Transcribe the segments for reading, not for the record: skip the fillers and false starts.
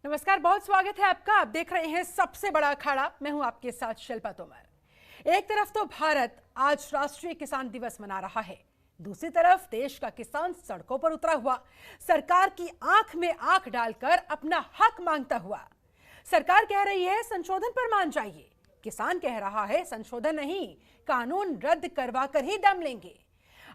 नमस्कार, बहुत स्वागत है आपका। आप देख रहे हैं सबसे बड़ा अखाड़ा। मैं हूं आपके साथ शिल्पा तोमर। एक तरफ तो भारत आज राष्ट्रीय किसान दिवस मना रहा है, दूसरी तरफ देश का किसान सड़कों पर उतरा हुआ, सरकार की आंख में आंख डालकर अपना हक मांगता हुआ। सरकार कह रही है संशोधन पर मान जाइए, किसान कह रहा है संशोधन नहीं, कानून रद्द करवाकर ही दम लेंगे।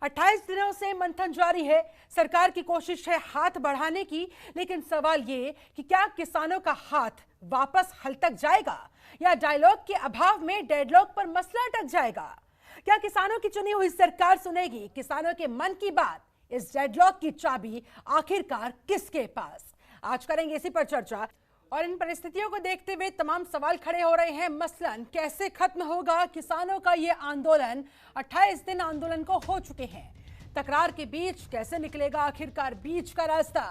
28 दिनों से मंथन जारी है। सरकार की कोशिश है हाथ बढ़ाने की, लेकिन सवाल ये कि क्या किसानों का हाथ वापस हल तक जाएगा या डायलॉग के अभाव में डेडलॉक पर मसला अटक जाएगा? क्या किसानों की चुनी हुई सरकार सुनेगी किसानों के मन की बात? इस डेडलॉक की चाबी आखिरकार किसके पास? आज करेंगे इसी पर चर्चा। और इन परिस्थितियों को देखते हुए तमाम सवाल खड़े हो रहे हैं। मसलन कैसे खत्म होगा किसानों का ये आंदोलन? 28 दिन आंदोलन को हो चुके हैं। तकरार के बीच कैसे निकलेगा आखिरकार बीच का रास्ता?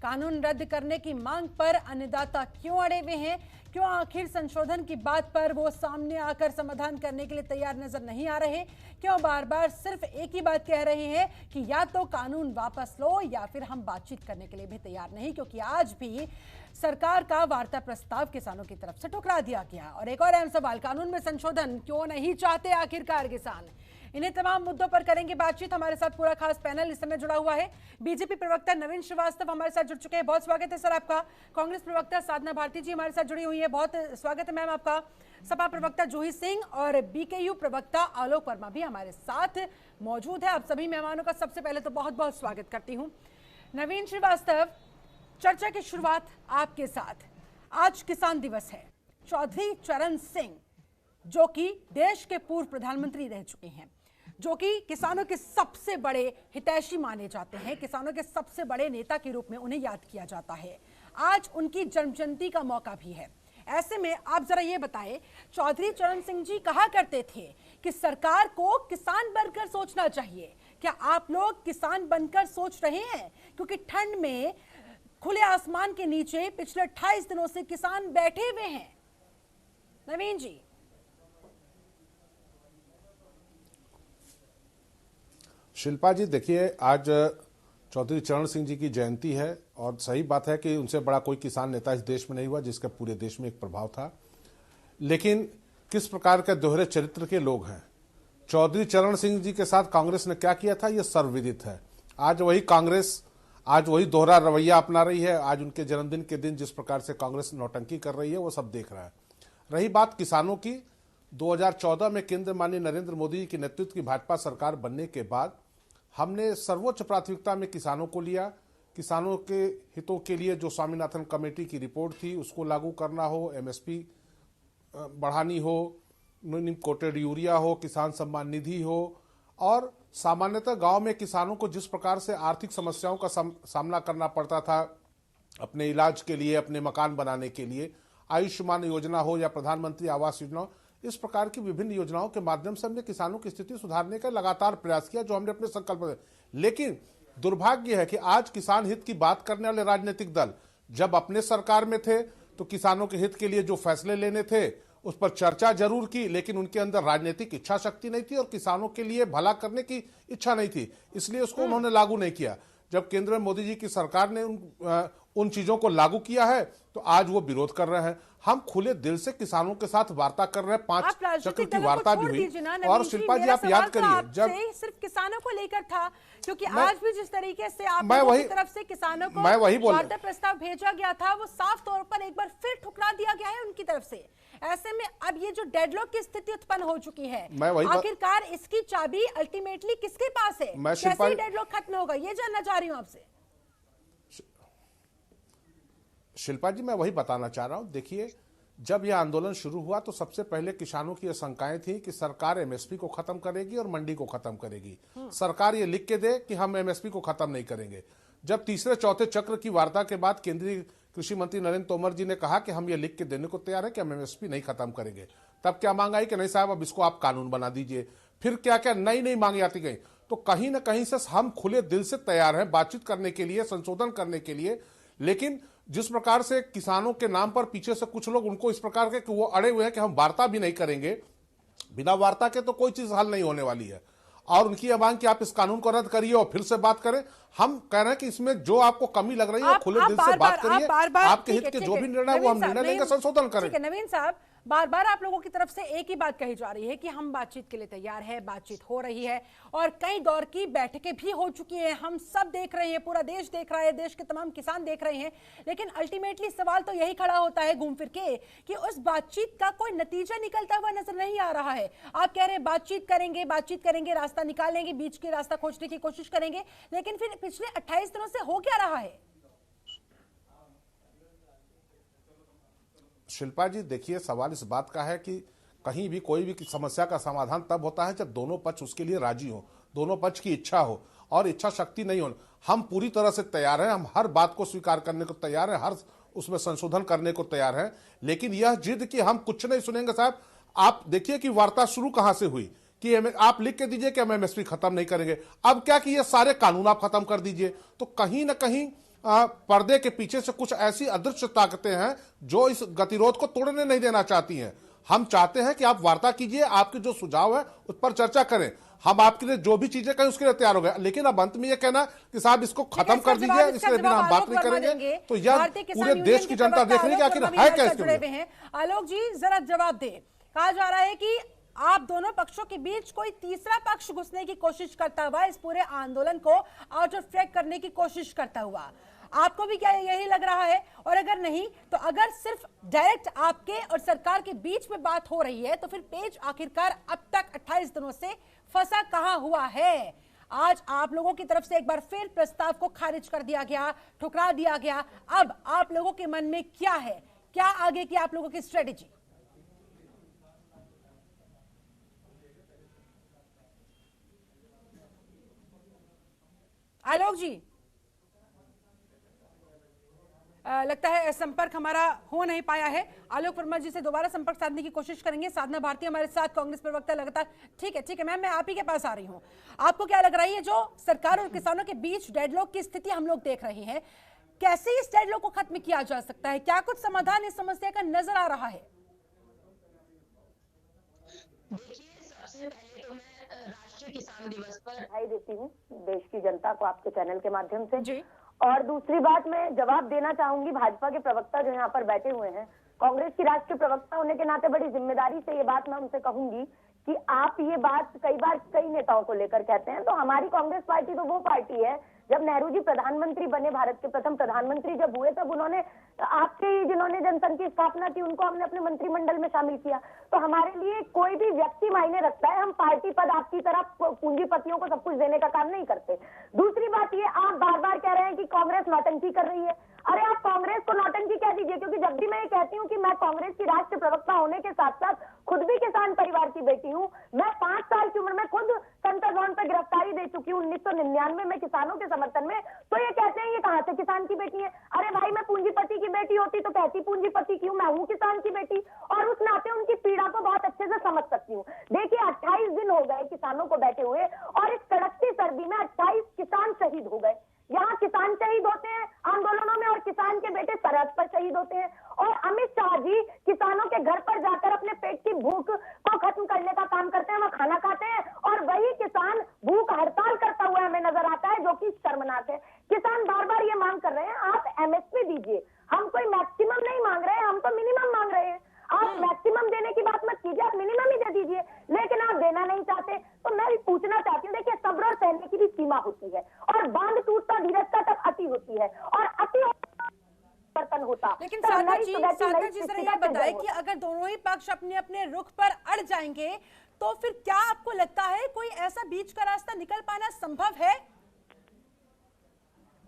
कानून रद्द करने की मांग पर अन्नदाता क्यों अड़े हुए हैं? क्यों आखिर संशोधन की बात पर वो सामने आकर समाधान करने के लिए तैयार नजर नहीं आ रहे? क्यों बार बार सिर्फ एक ही बात कह रहे हैं कि या तो कानून वापस लो या फिर हम बातचीत करने के लिए भी तैयार नहीं? क्योंकि आज भी सरकार का वार्ता प्रस्ताव किसानों की तरफ से ठुकरा दिया गया। और एक और अहम सवाल, कानून में संशोधन क्यों नहीं चाहते आखिरकार किसान? इन्हीं तमाम मुद्दों पर करेंगे बातचीत। हमारे साथ पूरा खास पैनल इस समय जुड़ा हुआ है। बीजेपी प्रवक्ता नवीन श्रीवास्तव हमारे साथ जुड़ चुके हैं, बहुत स्वागत है सर आपका। कांग्रेस प्रवक्ता साधना भारती जी हमारे साथ जुड़ी हुई है, बहुत स्वागत है मैम आपका। सपा प्रवक्ता जूही सिंह और बीकेयू प्रवक्ता आलोक वर्मा भी हमारे साथ मौजूद है। आप सभी मेहमानों का सबसे पहले तो बहुत बहुत स्वागत करती हूँ। नवीन श्रीवास्तव, चर्चा की शुरुआत आपके साथ। आज किसान दिवस है। चौधरी चरण सिंह जो कि देश के पूर्व प्रधानमंत्री रह चुके हैं, जो कि किसानों के सबसे बड़े हितैषी माने जाते हैं, किसानों के सबसे बड़े नेता के रूप में उन्हें याद किया जाता है। आज उनकी जन्म जयंती का मौका भी है। ऐसे में आप जरा ये बताएं, चौधरी चरण सिंह जी कहा करते थे कि सरकार को किसान बनकर सोचना चाहिए। क्या आप लोग किसान बनकर सोच रहे हैं? क्योंकि ठंड में खुले आसमान के नीचे पिछले 28 दिनों से किसान बैठे हुए हैं। नवीन जी। शिल्पा जी, देखिए आज चौधरी चरण सिंह जी की जयंती है और सही बात है कि उनसे बड़ा कोई किसान नेता इस देश में नहीं हुआ जिसका पूरे देश में एक प्रभाव था। लेकिन किस प्रकार के दोहरे चरित्र के लोग हैं। चौधरी चरण सिंह जी के साथ कांग्रेस ने क्या किया था, यह सर्वविदित है। आज वही कांग्रेस आज वही दोहरा रवैया अपना रही है। आज उनके जन्मदिन के दिन जिस प्रकार से कांग्रेस नौटंकी कर रही है वो सब देख रहा है। रही बात किसानों की, 2014 में केंद्र माननीय नरेंद्र मोदी के नेतृत्व की भाजपा सरकार बनने के बाद हमने सर्वोच्च प्राथमिकता में किसानों को लिया। किसानों के हितों के लिए जो स्वामीनाथन कमेटी की रिपोर्ट थी उसको लागू करना हो, एमएसपी बढ़ानी हो, न्यूनतम कोटेड यूरिया हो, किसान सम्मान निधि हो, और सामान्यतः गांव में किसानों को जिस प्रकार से आर्थिक समस्याओं का सामना करना पड़ता था अपने इलाज के लिए, अपने मकान बनाने के लिए, आयुष्मान योजना हो या प्रधानमंत्री आवास योजना हो, इस प्रकार की विभिन्न योजनाओं के माध्यम से हमने किसानों की स्थिति सुधारने का लगातार प्रयास किया, जो हमने अपने संकल्प में। लेकिन दुर्भाग्य है कि आज किसान हित की बात करने वाले राजनीतिक दल जब अपने सरकार में थे तो किसानों के हित के लिए जो फैसले लेने थे उस पर चर्चा जरूर की, लेकिन उनके अंदर राजनीतिक इच्छा शक्ति नहीं थी और किसानों के लिए भला करने की इच्छा नहीं थी, इसलिए उसको उन्होंने लागू नहीं किया। जब केंद्र में मोदी जी की सरकार ने उन चीजों को लागू किया है तो आज वो विरोध कर रहे हैं। हम खुले दिल से किसानों के साथ वार्ता कर रहे हैं, 5 चक्र की वार्ता भी हुई। और शिल्पा जी आप याद करिए, जब सिर्फ किसानों को लेकर था, क्योंकि आज भी जिस तरीके से आप की तरफ से किसानों को वार्ता प्रस्ताव भेजा गया था वो साफ तौर पर एक बार फिर ठुकरा दिया गया है उनकी तरफ से। ऐसे में अब ये जो डेडलॉक की स्थिति उत्पन्न हो चुकी है, आखिरकार इसकी चाबी अल्टीमेटली किसके पास है? कैसे डेडलॉक खत्म होगा, ये जानना चाह रही हूं आपसे। शिल्पा जी, मैं वही बताना चाह रहा हूं। देखिए, जब यह आंदोलन शुरू हुआ तो सबसे पहले किसानों की शंकाएं थी कि सरकार एमएसपी को खत्म करेगी और मंडी को खत्म करेगी। सरकार ये लिख के दे कि हम एमएसपी को खत्म नहीं करेंगे। जब तीसरे चौथे चक्र की वार्ता के बाद केंद्रीय कृषि मंत्री नरेंद्र तोमर जी ने कहा कि हम ये लिख के देने को तैयार है कि हम एमएसपी नहीं खत्म करेंगे, तब क्या मांग आई कि नहीं साहब अब इसको आप कानून बना दीजिए। फिर क्या क्या नई नई मांगे आती गई। तो कहीं ना कहीं से हम खुले दिल से तैयार हैं बातचीत करने के लिए, संशोधन करने के लिए। लेकिन जिस प्रकार से किसानों के नाम पर पीछे से कुछ लोग उनको इस प्रकार के कि वो अड़े हुए हैं कि हम वार्ता भी नहीं करेंगे, बिना वार्ता के तो कोई चीज हल नहीं होने वाली है। और उनकी यह मांग कि आप इस कानून को रद्द करिए और फिर से बात करें। हम कह रहे हैं कि इसमें जो आपको कमी लग रही है वो खुले दिल से बात करिए, आपके हित के जो भी निर्णय वो हम निर्णय लेंगे, संशोधन करें। ठीक है नवीन साहब, बार बार आप लोगों की तरफ से एक ही बात कही जा रही है कि हम बातचीत के लिए तैयार है, बातचीत हो रही है और कई दौर की बैठकें भी हो चुकी हैं, हम सब देख रहे हैं, पूरा देश देख रहा है, देश के तमाम किसान देख रहे हैं, लेकिन अल्टीमेटली सवाल तो यही खड़ा होता है घूम फिर के कि उस बातचीत का कोई नतीजा निकलता हुआ नजर नहीं आ रहा है। आप कह रहे हैं बातचीत करेंगे, रास्ता निकालेंगे, बीच के रास्ता खोजने की कोशिश करेंगे, लेकिन फिर पिछले 28 दिनों से हो क्या रहा है? शिल्पा जी देखिए, सवाल इस बात का है कि कहीं भी कोई भी समस्या का समाधान तब होता है जब दोनों पक्ष उसके लिए राजी हो, दोनों पक्ष की इच्छा हो, और इच्छा शक्ति नहीं हो। हम पूरी तरह से तैयार हैं, हम हर बात को स्वीकार करने को तैयार हैं, हर उसमें संशोधन करने को तैयार हैं, लेकिन यह जिद कि हम कुछ नहीं सुनेंगे। साहब आप देखिए कि वार्ता शुरू कहां से हुई कि आप लिख के दीजिए कि हम एमएसपी खत्म नहीं करेंगे, अब क्या कि ये सारे कानून आप खत्म कर दीजिए। तो कहीं ना कहीं पर्दे के पीछे से कुछ ऐसी अदृश्य ताकतें हैं जो इस गतिरोध को तोड़ने नहीं देना चाहती हैं। हम चाहते हैं कि आप वार्ता कीजिए, आपके जो सुझाव है उस पर चर्चा करें, हम आपके लिए जो भी चीजें कहें उसके लिए तैयार हो गए, लेकिन अब अंत में यह कहना कि साहब इसको खत्म कर दीजिए, इसके बिना हम बात नहीं करेंगे, तो यह पूरे देश की जनता देख रही है कि आखिर है क्या इसके लिए। आलोक जी जरा जवाब दें। कहा जा रहा है कि आप दोनों पक्षों के बीच कोई तीसरा पक्ष घुसने की कोशिश करता हुआ इस पूरे आंदोलन को आउट ऑफ ट्रैक करने की कोशिश करता हुआ, आपको भी क्या यही लग रहा है? और अगर नहीं तो अगर सिर्फ डायरेक्ट आपके और सरकार के बीच में बात हो रही है तो फिर पेच आखिरकार अब तक 28 दिनों से फंसा कहां हुआ है? आज आप लोगों की तरफ से एक बार फिर प्रस्ताव को खारिज कर दिया गया, ठुकरा दिया गया, अब आप लोगों के मन में क्या है? क्या आगे की आप लोगों की स्ट्रेटेजी? आलोक जी, लगता है संपर्क हमारा हो नहीं पाया है। आलोक वर्मा जी से दोबारा संपर्क साधने की कोशिश करेंगे। साधना भारती हमारे साथ, कांग्रेस प्रवक्ता लगातार। ठीक है मैम, मैं आप ही के पास आ रही हूँ। आपको क्या लग रही है जो सरकार और किसानों के बीच डेडलॉक की स्थिति हम लोग देख रहे हैं, कैसे इस डेडलॉक को खत्म किया जा सकता है? क्या कुछ समाधान इस समस्या का नजर आ रहा है? देखिए, सबसे पहले तो मैं राष्ट्रीय किसान दिवस पर बधाई देती हूँ देश की जनता को आपके चैनल के माध्यम से जी। और दूसरी बात मैं जवाब देना चाहूंगी भाजपा के प्रवक्ता जो यहाँ पर बैठे हुए हैं, कांग्रेस की राष्ट्रीय प्रवक्ता होने के नाते बड़ी जिम्मेदारी से ये बात मैं उनसे कहूंगी कि आप ये बात कई बार कई नेताओं को लेकर कहते हैं, तो हमारी कांग्रेस पार्टी तो वो पार्टी है, जब नेहरू जी प्रधानमंत्री बने, भारत के प्रथम प्रधानमंत्री जब हुए, तब उन्होंने आपके जिन्होंने जनसंघ की स्थापना की उनको हमने अपने मंत्रिमंडल में शामिल किया। तो हमारे लिए कोई भी व्यक्ति मायने रखता है, हम पार्टी पद आपकी तरफ पूंजीपतियों को सब कुछ देने का काम नहीं करते। दूसरी बात ये, आप बार बार कह रहे हैं कि कांग्रेस नौटंकी कर रही है। अरे आप कांग्रेस को नौटंकी कह दीजिए, क्योंकि जब भी मैं ये कहती हूँ कि मैं कांग्रेस की राष्ट्रीय प्रवक्ता होने के साथ साथ खुद भी किसान परिवार की बेटी हूँ। मैं 5 साल की उम्र में खुद सेंटर जोन पर गिरफ्तारी दे चुकी हूँ 1999 में किसानों के समर्थन में। तो ये कहते हैं ये कहां से किसान की बेटी है? अरे भाई, मैं पूंजीपति की बेटी होती तो कहती पूंजीपति क्यों, मैं हूँ किसान की बेटी, और उस नाते उनकी पीड़ा को बहुत अच्छे से समझ सकती हूँ। देखिए, 28 दिन हो गए किसानों को बैठे हुए, और इस कड़कती सर्दी में 28 किसान शहीद हो गए। यहाँ किसान शहीद होते हैं आंदोलनों में, और किसान के बेटे सरहद पर शहीद होते हैं। और अमित शाह जी किसानों के घर पर जाकर अपने पेट की भूख को खत्म करने का काम करते हैं, वह खाना खाते हैं, और वही किसान भूख हड़ताल करता हुआ हमें नजर आता है, जो कि शर्मनाक है। किसान बार बार ये मांग कर रहे हैं, आप एमएसपी दीजिए, हम कोई मैक्सिमम नहीं मांग रहे हैं, हम तो मिनिमम मांग रहे हैं। आप मैक्सिमम देने की बात मत कीजिए, आप मिनिमम ही दे दीजिए, लेकिन आप देना नहीं चाहते। तो मैं पूछना चाहती हूँ, देखिए, सब्र और सहने की भी सीमा होती है, और बांध टूटता धीरजता तक अति होती है, और अति परिवर्तन होता। लेकिन साधना जी जरा ये बताइए कि अगर दोनों ही पक्ष अपने अपने रुख पर अड़ जाएंगे तो फिर क्या आपको लगता है कोई ऐसा बीच का रास्ता निकल पाना संभव है?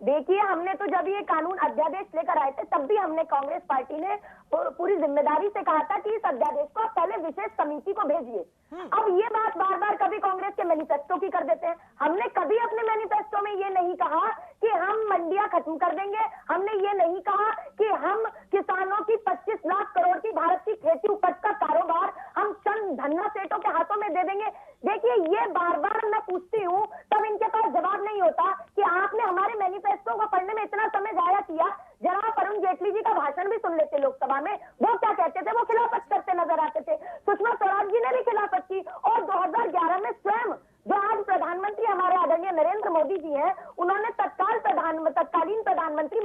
देखिए, हमने तो जब ये कानून अध्यादेश लेकर आए थे, तब भी हमने कांग्रेस पार्टी ने पूरी जिम्मेदारी से कहा था कि इस अध्यादेश को पहले विशेष समिति को भेजिए। अब ये बात बार बार कभी कांग्रेस के मैनिफेस्टो की कर देते हैं। हमने कभी अपने मैनिफेस्टो में ये नहीं कहा कि हम मंडियां खत्म कर देंगे, हमने ये नहीं कहा कि हम किसानों की 25 लाख करोड़ की भारत की खेती उपज का कारोबार हम चंद धन्ना सेठों के हाथों में दे देंगे। देखिए, ये बार बार मैं पूछती हूँ, तब इनके पास जवाब नहीं होता कि आपने हमारे मैनिफेस्टो को पढ़ने में इतना समय जाया किया। जनाब अरुण जेटली जी का भाषण भी सुन लेते लोकसभा में, वो क्या कहते थे, वो खिलाफत करते नजर आते थे। सुषमा स्वराज जी ने भी खिलाफत की, और 2011 में स्वयं जो आज प्रधानमंत्री हमारे आदरणीय नरेंद्र मोदी जी हैं, उन्होंने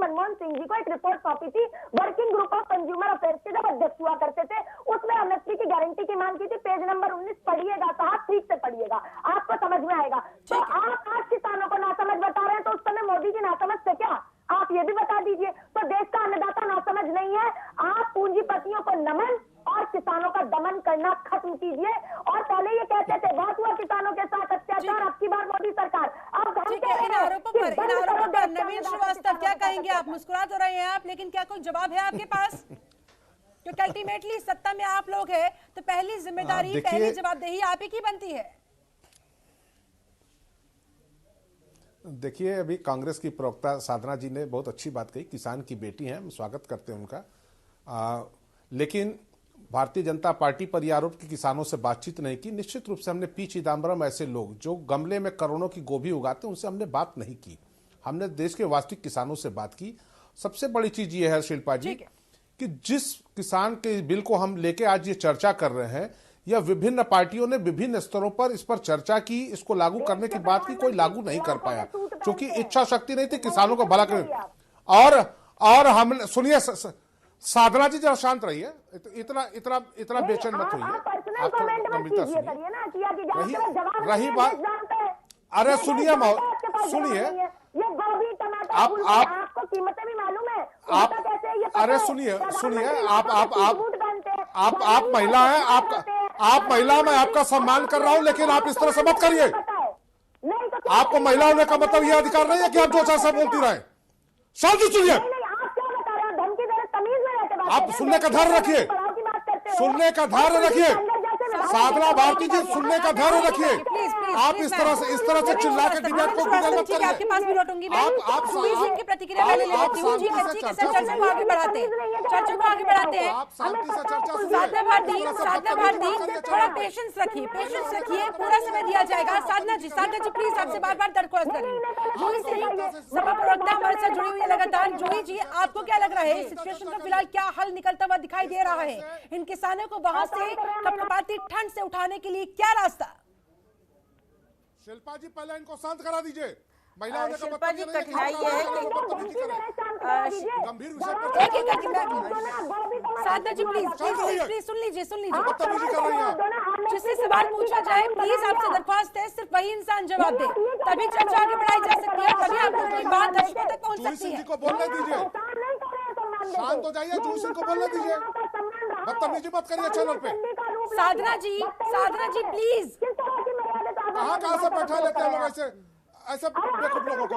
मनमोहन सिंह जी को एक रिपोर्ट सौंपी थी working group of consumer affairs के, जब अध्यक्ष हुआ करते थे, उसमें एमएसपी की गारंटी की मांग की थी। पेज नंबर 19 पढ़िएगा साहब, ठीक से पढ़िएगा, आपको समझ में आएगा। तो आप आज किसानों को नासमझ बता रहे हैं, तो उस समय मोदी जी नासमझ थे क्या? आप ये भी बता दीजिए। तो देश का अन्नदाता नासमझ नहीं है। आप पूंजीपतियों को नमन और किसानों का दमन करना खत्म कीजिए। और पहले ये कहते थे बहुत हुआ किसानों के साथ अत्याचार, अब की बार मोदी सरकार। अब इन आरोपों पर नवीन श्रीवास्तव क्या कहेंगे आप? मुस्कुरा तो रहे हैं आप, लेकिन क्या कोई जवाब है आपके पास? क्योंकि अल्टीमेटली सत्ता में आप लोग हैं, तो पहली जिम्मेदारी, पहली जवाबदेही आप ही की बनती है। देखिए, अभी कांग्रेस की प्रवक्ता साधना जी ने बहुत अच्छी बात कही, किसान की बेटी हैं, हम स्वागत करते हैं उनका। लेकिन भारतीय जनता पार्टी पर यह आरोप कि किसानों से बातचीत नहीं की, निश्चित रूप से हमने पी चिदम्बरम ऐसे लोग जो गमले में करोड़ों की गोभी उगाते हैं, उनसे हमने बात नहीं की। हमने देश के वास्तविक किसानों से बात की। सबसे बड़ी चीज ये है शिल्पा जी कि जिस किसान के बिल को हम लेके आज ये चर्चा कर रहे हैं, यह विभिन्न पार्टियों ने विभिन्न स्तरों पर इस पर चर्चा की, इसको लागू करने की बात की, कोई लागू नहीं कर पाया क्योंकि इच्छा शक्ति नहीं थी किसानों को भला करने। और हमने, सुनिए साधना जी, जरा शांत रहिए, इतना बेचैन मत होइए, आप गंभीरता सुनिए। रही बात, अरे सुनिए आपको कीमतें भी मालूम है, अरे सुनिए आप महिला हैं, आप महिला, मैं आपका सम्मान कर रहा हूं, लेकिन आप इस तरह से मत करिए। आपको महिला होने का मतलब यह अधिकार नहीं है कि आप जो चाहे बोलती रहे। शांति सुनिए, आप सुनने का धैर्य रखिए, सुनने का धैर्य रखिए। साधना भारती जी, सुनने का धैर्य रखिए। आप इस तरह से चिल्ला के डिबेट को बिगड़ मत करिए। आपके पास भी लौटूंगी मैं। आप की प्रतिक्रिया ले लेती हूं जी। अच्छी के साथ चर्चा को आगे बढ़ाते हैं, साधना भारती थोड़ा पेशेंस रखिए, पूरा समय दिया जाएगा। साधना जी प्लीज, आपसे बार बार दरख्वास्त करेंगे। जूही सिंह सभा प्रवक्ता हमारे साथ जुड़ी हुई है लगातार। जूही जी, आपको क्या लग रहा है इस सिचुएशन का फिलहाल क्या हल निकलता हुआ दिखाई दे रहा है? इन किसानों को वहां से कपकपाती ठंड से उठाने के लिए क्या रास्ता? शिल्पा जी, पहले इनको शांत करा दीजिए। शिल्पा जी, कठिनाई है गंभीर विषय पर साधना जी प्लीज सुन लीजिए। जिससे सवाल पूछा जाए प्लीज आपसे दरख्वास्त है, सिर्फ वही इंसान जवाब दे, तभी चर्चा आगे बढ़ाई जा सकती है, तभी आप लोगों की बात दर्शकों तक पहुंच सकती है। को बोलने दीजिए, शांत हो जाइए। जूही सिंह को बोलने दीजिए, बदतमीजी मत करिए चैनल पे। साधना जी प्लीज। कहाँ से बैठा लेते हैं लोग ऐसे बेवकूफ लोगों को?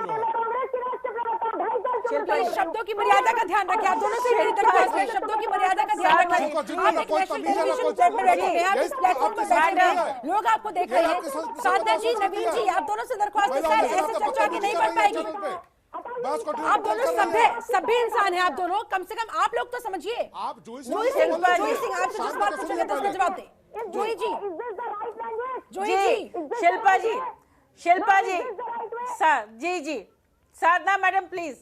शब्दों की मर्यादा का ध्यान रखिए। आप दोनों से मेरी दरख्वास्त है, शब्दों की मर्यादा का ध्यान रखिए। आप एक नेशनल टेलीविजन सेट में बैठे हैं, आप इस प्लेटफॉर्म पर बैठे हैं, लोग आपको देख रहे हैं। साधना जी, नवीन जी, आप दोनों से दरख्वास्त है, सर ऐसे चर्चा आगे नहीं बढ़ पाएगी। आप दोनों सभ्य इंसान हैं, आप दोनों, कम से कम आप लोग तो समझिए। जूही सिंह, आपसे जिस बात पूछा गया उसका जवाब दे। जूही जी, शिल्पा जी, जी, साधना मैडम प्लीज,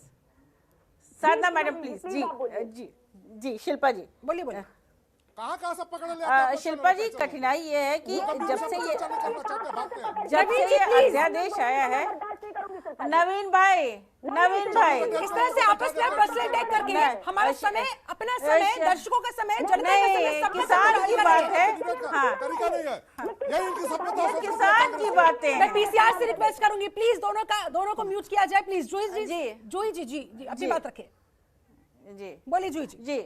जी, शिल्पा जी बोलिए। कहाँ से पकड़ लिया? शिल्पा जी, कठिनाई ये है कि जब से ये अध्यादेश आया है, नवीन भाई इस तरह से आपस में पर्सनल अटैक करके हमारा समय, अपना समय, दर्शकों का समय, जनता का समय, किसान की बात है। हाँ, किसान की बातें। मैं पीसीआर से रिक्वेस्ट करूंगी प्लीज दोनों को म्यूट किया जाए प्लीज। जूही जी अपनी बात रखें जी, बोलिए जूही जी।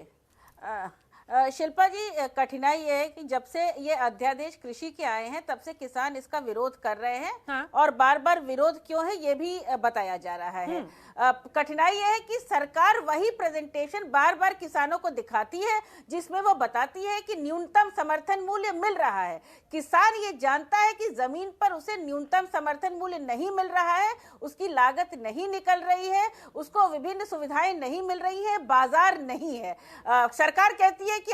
शिल्पा जी, कठिनाई ये है कि जब से ये अध्यादेश कृषि के आए हैं तब से किसान इसका विरोध कर रहे हैं। हाँ। और बार बार विरोध क्यों है ये भी बताया जा रहा है। कठिनाई ये है कि सरकार वही प्रेजेंटेशन बार बार किसानों को दिखाती है जिसमें वो बताती है कि न्यूनतम समर्थन मूल्य मिल रहा है। किसान ये जानता है कि जमीन पर उसे न्यूनतम समर्थन मूल्य नहीं मिल रहा है, उसकी लागत नहीं निकल रही है, उसको विभिन्न सुविधाएं नहीं मिल रही है, बाजार नहीं है। सरकार कहती है कि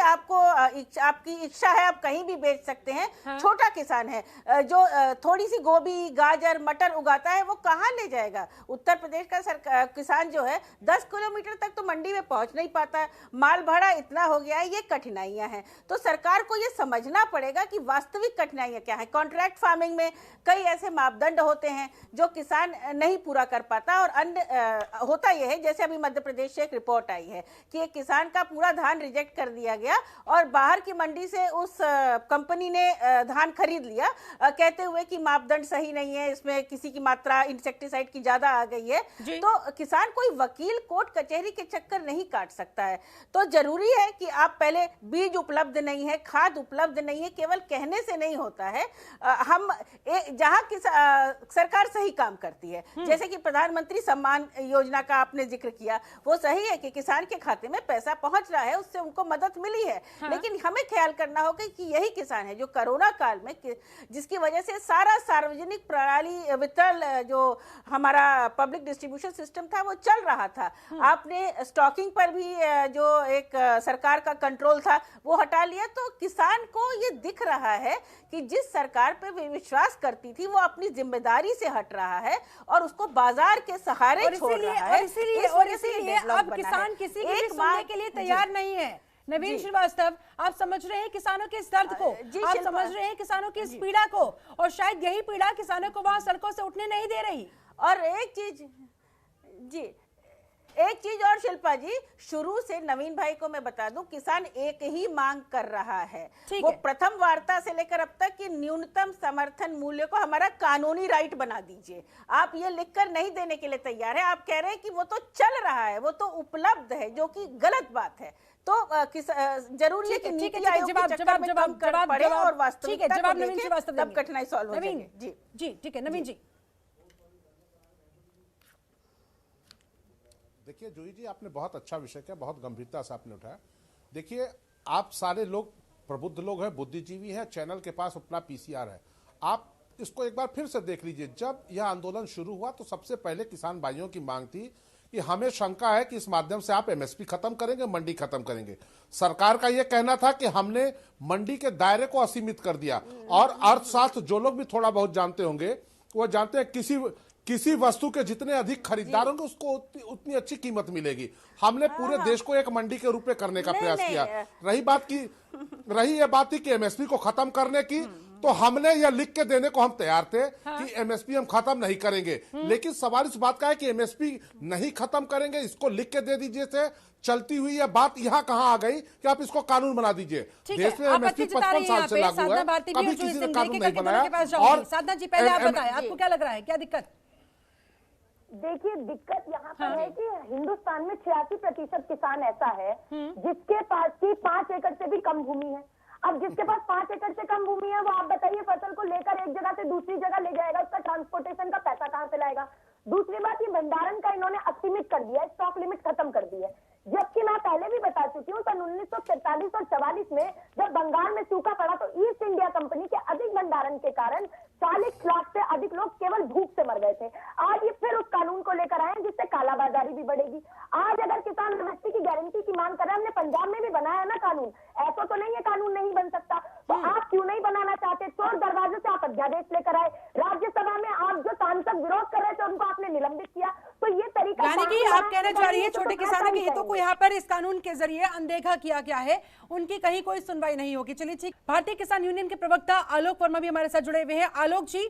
आपकी इच्छा है, आप कहीं भी बेच सकते हैं। हाँ। छोटा किसान है जो थोड़ी सी गोभी, गाजर, मटर उगाता है, वो कहाँ ले जाएगा? उत्तर प्रदेश का किसान जो है 10 किलोमीटर तक तो मंडी में पहुंच नहीं पाता है, माल भाड़ा इतना हो गया है, ये कठिनाइयां हैं। तो सरकार को ये समझना पड़ेगा कि वास्तविक कठिनाइयां क्या है। कॉन्ट्रैक्ट फार्मिंग में कई ऐसे मापदंड होते हैं जो किसान नहीं पूरा कर पाता, और अन्य होता यह है, जैसे अभी मध्य प्रदेश से एक रिपोर्ट आई है कि एक किसान का पूरा धान रिजेक्ट कर दिया गया और बाहर की मंडी से उस कंपनी ने धान खरीद लिया, कहते हुए कि मापदंड सही नहीं है, इसमें किसी की मात्रा इंसेक्टिसाइड की ज्यादा आ गई है। तो किसान कोई वकील कोर्ट कचहरी के चक्कर नहीं काट सकता है। तो जरूरी है कि आप पहले बीज उपलब्ध नहीं है, खाद उपलब्ध नहीं है, केवल कहने से नहीं होता है। हम जहां सरकार सही काम करती है, जैसे कि प्रधानमंत्री सम्मान योजना का आपने जिक्र किया, वो सही है कि किसान के खाते में पैसा पहुंच रहा है, उससे उनको मदद मिली है। लेकिन हमें ख्याल करना होगा कि यही किसान है जो कोरोना काल में, जिसकी वजह से सारा सार्वजनिक प्रणाली वितरण जो हमारा पब्लिक डिस्ट्रीब्यूशन सिस्टम था वो चल रहा था। आपने स्टॉकिंग पर भी जो एक सरकार का कंट्रोल था वो हटा लिया। तो किसान को ये दिख रहा है कि जिस सरकार पे वे विश्वास करती थी वो अपनी जिम्मेदारी से हट रहा है और उसको बाजार के सहारे छोड़ रहा है। इसीलिए अब किसान किसी की भी सुनने के लिए तैयार नहीं है। नवीन श्रीवास्तव, आप समझ रहे हैं किसानों के इस दर्द को, आप समझ रहे हैं किसानों की इस पीड़ा को, और शायद यही पीड़ा किसानों को वहां सड़कों से उठने नहीं दे रही। और एक चीज और शिल्पा जी, शुरू से नवीन भाई को मैं बता दूं, किसान एक ही मांग कर रहा है, वो प्रथम वार्ता से लेकर अब तक कि न्यूनतम समर्थन मूल्य को हमारा कानूनी राइट बना दीजिए। आप ये लिखकर नहीं देने के लिए तैयार है, आप कह रहे हैं कि वो तो चल रहा है, वो तो उपलब्ध है, जो कि गलत बात है। तो जरूरी है कि नीति आयोग के चक्कर में कम कर पड़े और वास्तविकता को देखें, तब कठिनाई सॉल्व हो जाएगी। जी ठीक है नवीन जी। देखिए जूही जी, आपने बहुत अच्छा विषय किया, बहुत गंभीरता से आपने उठाया। देखिए आप सारे लोग प्रबुद्ध लोग हैं, बुद्धिजीवी हैं, चैनल के पास अपना पीसीआर है। आप इसको एक बार फिर से देख लीजिए। जब यह आंदोलन शुरू हुआ तो सबसे पहले किसान भाइयों की मांग थी कि हमें शंका है कि इस माध्यम से आप एमएसपी खत्म करेंगे, मंडी खत्म करेंगे। सरकार का यह कहना था कि हमने मंडी के दायरे को असीमित कर दिया। और अर्थशास्त्र जो लोग भी थोड़ा बहुत जानते होंगे वो जानते हैं किसी वस्तु के जितने अधिक खरीदार होंगे उसको उतनी अच्छी कीमत मिलेगी। हमने पूरे देश को एक मंडी के रूप में करने का प्रयास किया। रही ये बात थी कि एमएसपी को खत्म करने की, तो हमने यह लिख के देने को हम तैयार थे कि एमएसपी हम खत्म नहीं करेंगे। लेकिन सवाल इस बात का है कि एमएसपी नहीं खत्म करेंगे, इसको लिख के दे दीजिए से चलती हुई यह बात यहाँ कहाँ आ गई कि आप इसको कानून बना दीजिए। देश में एमएसपी 55 साल से लागू है, कभी किसी ने कानून नहीं बनाया। और साधना जी पहले आप बताएं, आपको क्या लग रहा है, क्या दिक्कत? देखिए दिक्कत यहाँ पर है कि हिंदुस्तान में 86% किसान ऐसा है जिसके पास की 5 एकड़ से भी कम भूमि है। अब जिसके पास 5 एकड़ से कम भूमि है वो आप बताइए फसल को लेकर एक जगह से दूसरी जगह ले जाएगा, उसका ट्रांसपोर्टेशन का पैसा कहाँ से लाएगा? दूसरी बात, ये भंडारण का इन्होंने असीमित कर दिया है, स्टॉक लिमिट खत्म कर दी है। जबकि मैं पहले भी बता चुकी हूँ, सन 1943 और 44 में जब बंगाल में सूखा पड़ा तो ईस्ट इंडिया कंपनी के अधिक भंडारण के कारण 40 लाख से अधिक लोग केवल भूख से मर गए थे। आज ये फिर उस कानून को लेकर आए जिससे कालाबाजारी भी बढ़ेगी। आज अगर किसान एमएसपी की गारंटी की मांग कर रहे हैं, हमने पंजाब में भी बनाया ना कानून, ऐसा तो नहीं है कानून नहीं बन सकता। तो आप क्यों नहीं बनाना चाहते? चोर दरवाजे से आप अध्यादेश लेकर आए, राज्यसभा में आप जो सांसद विरोध कर रहे थे उनको आपने निलंबित किया। तो ये तरीका, यानी कि आप कहना चाह रही है छोटे किसानों के हितों को यहाँ पर इस कानून के जरिए अनदेखा किया गया है, उनकी कहीं कोई सुनवाई नहीं होगी। चलिए ठीक, भारतीय किसान यूनियन के प्रवक्ता आलोक वर्मा भी हमारे साथ जुड़े हुए हैं। आलोक जी,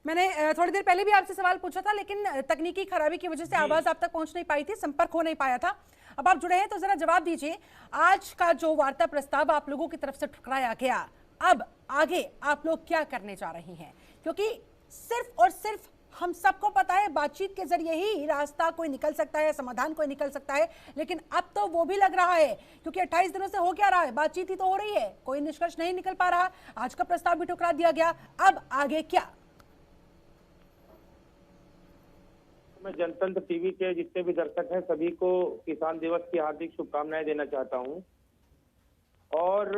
मैंने थोड़ी देर पहले भी आपसे सवाल पूछा था लेकिन तकनीकी खराबी की वजह से आवाज आप तक पहुंच नहीं पाई थी, संपर्क हो नहीं पाया था। अब आप जुड़े हैं तो जरा जवाब दीजिए, आज का जो वार्ता प्रस्ताव आप लोगों की तरफ से ठुकराया गया, अब आगे आप लोग क्या करने जा रही हैं? क्योंकि सिर्फ और सिर्फ हम सबको पता है बातचीत के जरिए ही रास्ता कोई निकल सकता है, समाधान कोई निकल सकता है, लेकिन अब तो वो भी लग रहा है क्योंकि 28 दिनों से हो क्या रहा है, बातचीत ही तो हो रही है, कोई निष्कर्ष नहीं निकल पा रहा। आज का प्रस्ताव भी ठुकरा दिया गया, अब आगे क्या? मैं जनतंत्र टीवी के जितने भी दर्शक हैं सभी को किसान दिवस की हार्दिक शुभकामनाएं देना चाहता हूं। और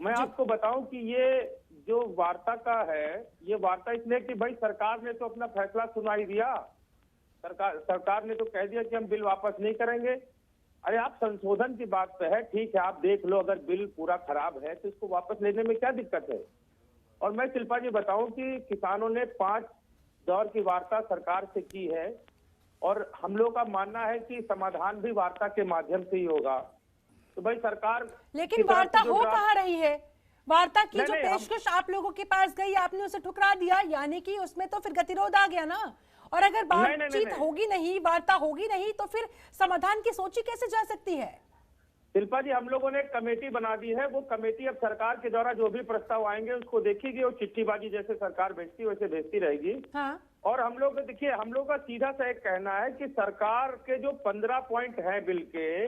मैं आपको बताऊं कि ये जो वार्ता का है, ये वार्ता इसलिए कि भाई सरकार ने तो अपना फैसला सुना ही दिया। सरकार ने तो कह दिया कि हम बिल वापस नहीं करेंगे। अरे आप संशोधन की बात पे है, ठीक है आप देख लो, अगर बिल पूरा खराब है तो इसको वापस लेने में क्या दिक्कत है। और मैं शिल्पा जी बताऊं कि किसानों ने 5 दौर की वार्ता सरकार से की है और हम लोग का मानना है कि समाधान भी वार्ता के माध्यम से ही होगा। तो भाई सरकार, लेकिन वार्ता हो कहाँ रही है? वार्ता की जो नहीं, पेशकश आप लोगों के पास गई, आपने उसे ठुकरा दिया, यानी कि उसमें तो फिर गतिरोध आ गया ना। और अगर बातचीत होगी नहीं, वार्ता होगी नहीं, तो फिर समाधान की सोची कैसे जा सकती है? शिल्पा जी, हम लोगों ने एक कमेटी बना दी है। वो कमेटी अब सरकार के द्वारा जो भी प्रस्ताव आएंगे उसको देखेगी और चिट्ठीबाजी जैसे सरकार भेजती वैसे भेजती रहेगी। हाँ। और हम लोग देखिए, हम लोग का सीधा सा एक कहना है कि सरकार के जो 15 पॉइंट है बिल के,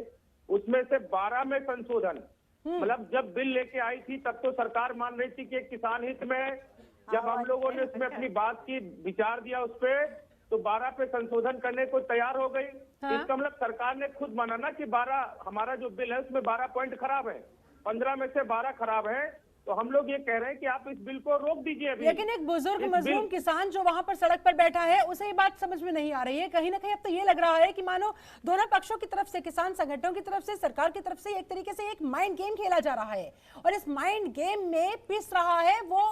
उसमें से 12 में संशोधन, मतलब जब बिल लेके आई थी तब तो सरकार मान रही थी कि किसान हित में, जब हम लोगों ने उसमें अपनी बात की, विचार दिया उस पर, तो 12 पे संशोधन करने को तैयार हो गई। हाँ? इसका मतलब सरकार ने खुद माना ना कि 12 हमारा जो बिल है उसमें 12 पॉइंट खराब है, 15 में से 12 खराब है। तो हम लोग ये कह रहे हैं कि आप इस बिल को रोक दीजिए अभी। लेकिन एक बुजुर्ग मजलूम किसान जो वहां पर सड़क पर बैठा है, उसे ये बात समझ में नहीं आ रही है। कहीं ना कहीं अब तो ये लग रहा है कि मानो दोनों पक्षों की तरफ से, किसान संगठनों की तरफ से, सरकार की तरफ से एक तरीके से एक माइंड गेम खेला जा रहा है, और इस माइंड गेम में पिस रहा है वो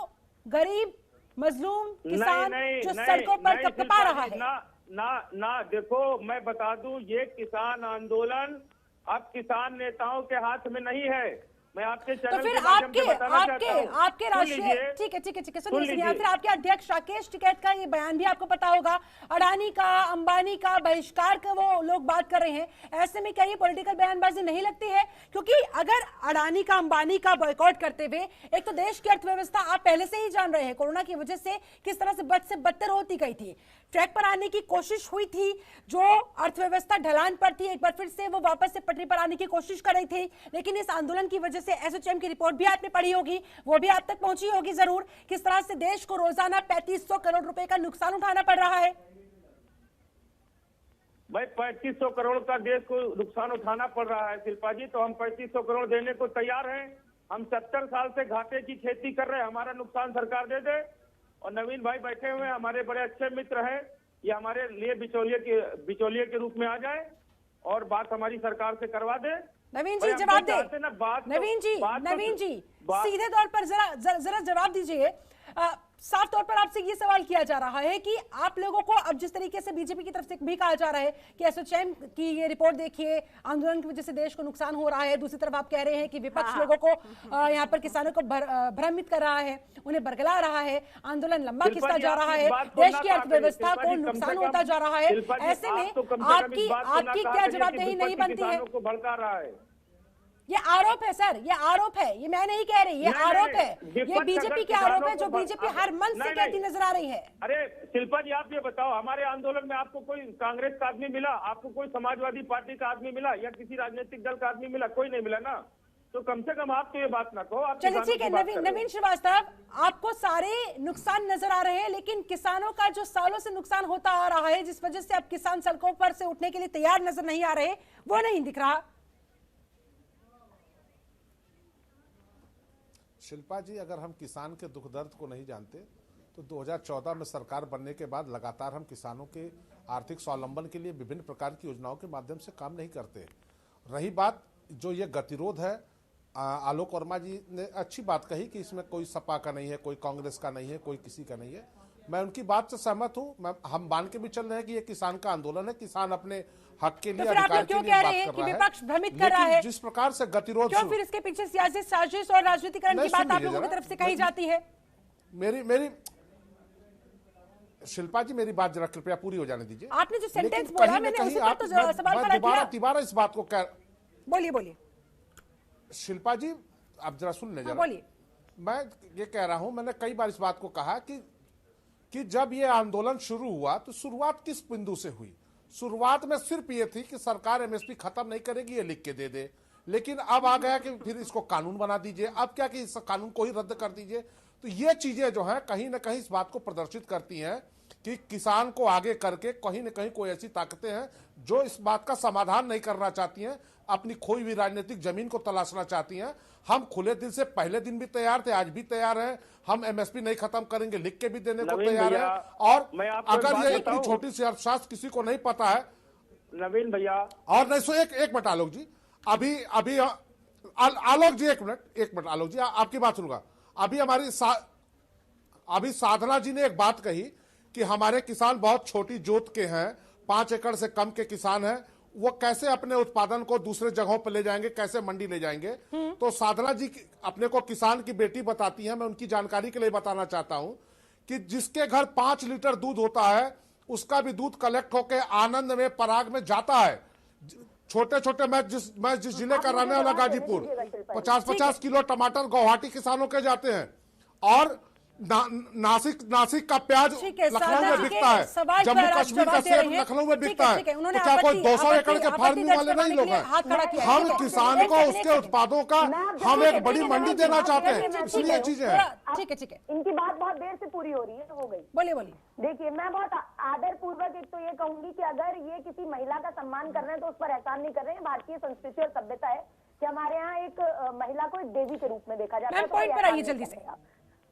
गरीब मजलूम किसान जो सड़कों पर कपकपा रहा है। ना देखो, मैं बता दूं, ये किसान आंदोलन अब किसान नेताओं के हाथ में नहीं है। मैं आपके चैनल तो फिर के माध्यम से बताना चाहता हूं। आपके राष्ट्रीय, ठीक है सुनिए, फिर आपके अध्यक्ष राकेश टिकैत का ये बयान भी आपको पता होगा, अडानी का, अंबानी का बहिष्कार का वो लोग बात कर रहे हैं। ऐसे में क्या ये पॉलिटिकल बयानबाजी नहीं लगती है? क्योंकि अगर अडानी का, अंबानी का बॉयकॉट करते हुए, एक तो देश की अर्थव्यवस्था आप पहले से ही जान रहे हैं कोरोना की वजह से किस तरह से बदतर होती गई थी, ट्रैक पर आने की कोशिश हुई थी, जो अर्थव्यवस्था ढलान पर थी, एक बार फिर से वो वापस से पटरी पर आने की कोशिश कर रही थी। लेकिन इस आंदोलन की वजह से एसोचैम की रिपोर्ट भी आपने पढ़ी होगी, वो भी आप तक पहुंची होगी जरूर, किस तरह से देश को रोजाना 3500 करोड़ रुपए का नुकसान उठाना पड़ रहा है। भाई 3500 करोड़ का देश को नुकसान उठाना पड़ रहा है शिल्पा जी, तो हम 3500 करोड़ देने को तैयार हैं। हम 70 साल से घाटे की खेती कर रहे हैं, हमारा नुकसान सरकार दे दे। और नवीन भाई बैठे हुए हमारे बड़े अच्छे मित्र हैं, ये हमारे लिए बिचौलिए के रूप में आ जाए और बात हमारी सरकार से करवा दे। नवीन जी जवाब दे। नवीन जी सीधे तौर पर जरा जवाब दीजिए। साफ तौर पर आपसे ये सवाल किया जा रहा है कि आप लोगों को अब जिस तरीके से बीजेपी की तरफ से भी कहा जा रहा है कि एसोचैम की ये रिपोर्ट देखिए, आंदोलन की वजह से देश को नुकसान हो रहा है, दूसरी तरफ आप कह रहे हैं कि विपक्ष लोगों को यहाँ पर किसानों को भ्रमित कर रहा है, उन्हें बरगला रहा है, आंदोलन लंबा खिंचता जा रहा है, देश की अर्थव्यवस्था को नुकसान होता जा रहा है। ऐसे में आपकी क्या जवाबदेही नहीं बनती है? ये आरोप है सर, ये आरोप है, ये मैं नहीं कह रही, ये आरोप है, ये बीजेपी के आरोप है जो बीजेपी हर मन से कहती नजर आ रही है। अरे शिल्पा जी, आप ये बताओ, हमारे आंदोलन में आपको कोई कांग्रेस का आदमी मिला, आपको कोई समाजवादी पार्टी का आदमी मिला, या किसी राजनीतिक दल का आदमी मिला? कोई नहीं मिला ना। तो कम से कम आप तो ये बात ना कहो। चलिए ठीक है नवीन श्रीवास्तव, आपको सारे नुकसान नजर आ रहे हैं, लेकिन किसानों का जो सालों से नुकसान होता आ रहा है, जिस वजह से अब किसान सड़कों पर से उठने के लिए तैयार नजर नहीं आ रहे, वो नहीं दिख रहा। शिल्पा जी, अगर हम किसान के दुख दर्द को नहीं जानते तो 2014 में सरकार बनने के बाद लगातार हम किसानों के आर्थिक स्वावलंबन के लिए विभिन्न प्रकार की योजनाओं के माध्यम से काम नहीं करते। रही बात जो ये गतिरोध है, आलोक वर्मा जी ने अच्छी बात कही कि इसमें कोई सपा का नहीं है, कोई कांग्रेस का नहीं है, कोई किसी का नहीं है। मैं उनकी बात से सहमत हूँ। हम मान के भी चल रहे हैं कि ये किसान का आंदोलन है, किसान अपने हक के लिए, अधिकार के लिए बात कर रहा है। विपक्ष भ्रमित कर रहा है, जिस प्रकार से गतिरोध, क्यों फिर इसके पीछे सियासी साजिश और राजनीतिकरण की बात आप लोगों की तरफ से कही जाती है? मेरी शिल्पा जी, मेरी बात जरा कृपया पूरी हो जाने दीजिए। आपने जो सेंटेंस बोला, मैंने उसी पर तो सवाल खड़ा किया। दोबारा इस बात को बोलिए शिल्पा जी, आप जरा सुन ले जरा। बोलिए। मैं ये कह रहा हूं, मैंने कई बार इस बात को कहा कि जब ये आंदोलन शुरू हुआ तो शुरुआत किस बिंदु से हुई? शुरुआत में सिर्फ ये थी कि सरकार एमएसपी खत्म नहीं करेगी, ये लिख के दे दे। लेकिन अब आ गया कि फिर इसको कानून बना दीजिए, अब क्या कि इस कानून को ही रद्द कर दीजिए। तो ये चीजें जो हैं कहीं ना कहीं इस बात को प्रदर्शित करती हैं कि किसान को आगे करके कहीं ना कहीं कोई ऐसी ताकतें हैं जो इस बात का समाधान नहीं करना चाहती हैं, अपनी खोई हुई राजनीतिक जमीन को तलाशना चाहती हैं। हम खुले दिल से पहले दिन भी तैयार थे, आज भी तैयार हैं। हम एमएसपी नहीं खत्म करेंगे, लिख के भी देने को तैयार है। और अगर ये इतनी छोटी सी अर्थशास्त्र किसी को नहीं पता है, नवीन भैया, और नहीं सो एक मिनट आलोक जी, अभी आलोक जी एक मिनट आलोक जी, आपकी बात सुनूंगा। अभी साधना जी ने एक बात कही कि हमारे किसान बहुत छोटी जोत के हैं, 5 एकड़ से कम के किसान हैं, वो कैसे अपने उत्पादन को दूसरे जगहों पर ले जाएंगे, कैसे मंडी ले जाएंगे। तो साधना जी अपने को किसान की बेटी बताती हैं। मैं उनकी जानकारी के लिए बताना चाहता हूं कि जिसके घर 5 लीटर दूध होता है, उसका भी दूध कलेक्ट होकर आनंद में, पराग में जाता है। छोटे छोटे मैं जिस जिले का रहने वाला गाजीपुर, 50-50 किलो टमाटर गुवाहाटी किसानों के जाते हैं, और नासिक का प्याज लखनऊ में बिकता है, जम्मू कश्मीर का सेब लखनऊ में बिकता है। तो क्या कोई 200 एकड़ के फार्मिंग वाले नहीं लोग हैं? हम किसान को उसके उत्पादों का हम एक बड़ी मंडी देना चाहते हैं, इसलिए चीजें हैं। ठीक है, इनकी बात बहुत देर से पूरी हो रही है, हो गई। बोलिए। देखिए, मैं बहुत आदर पूर्वक एक तो ये कहूंगी कि अगर ये किसी महिला का सम्मान कर रहे हैं तो उस पर एहसान नहीं कर रहे हैं। भारतीय संस्कृति और सभ्यता है कि हमारे यहाँ एक महिला को एक देवी के रूप में देखा जाता है। पॉइंट पर आइए जल्दी से।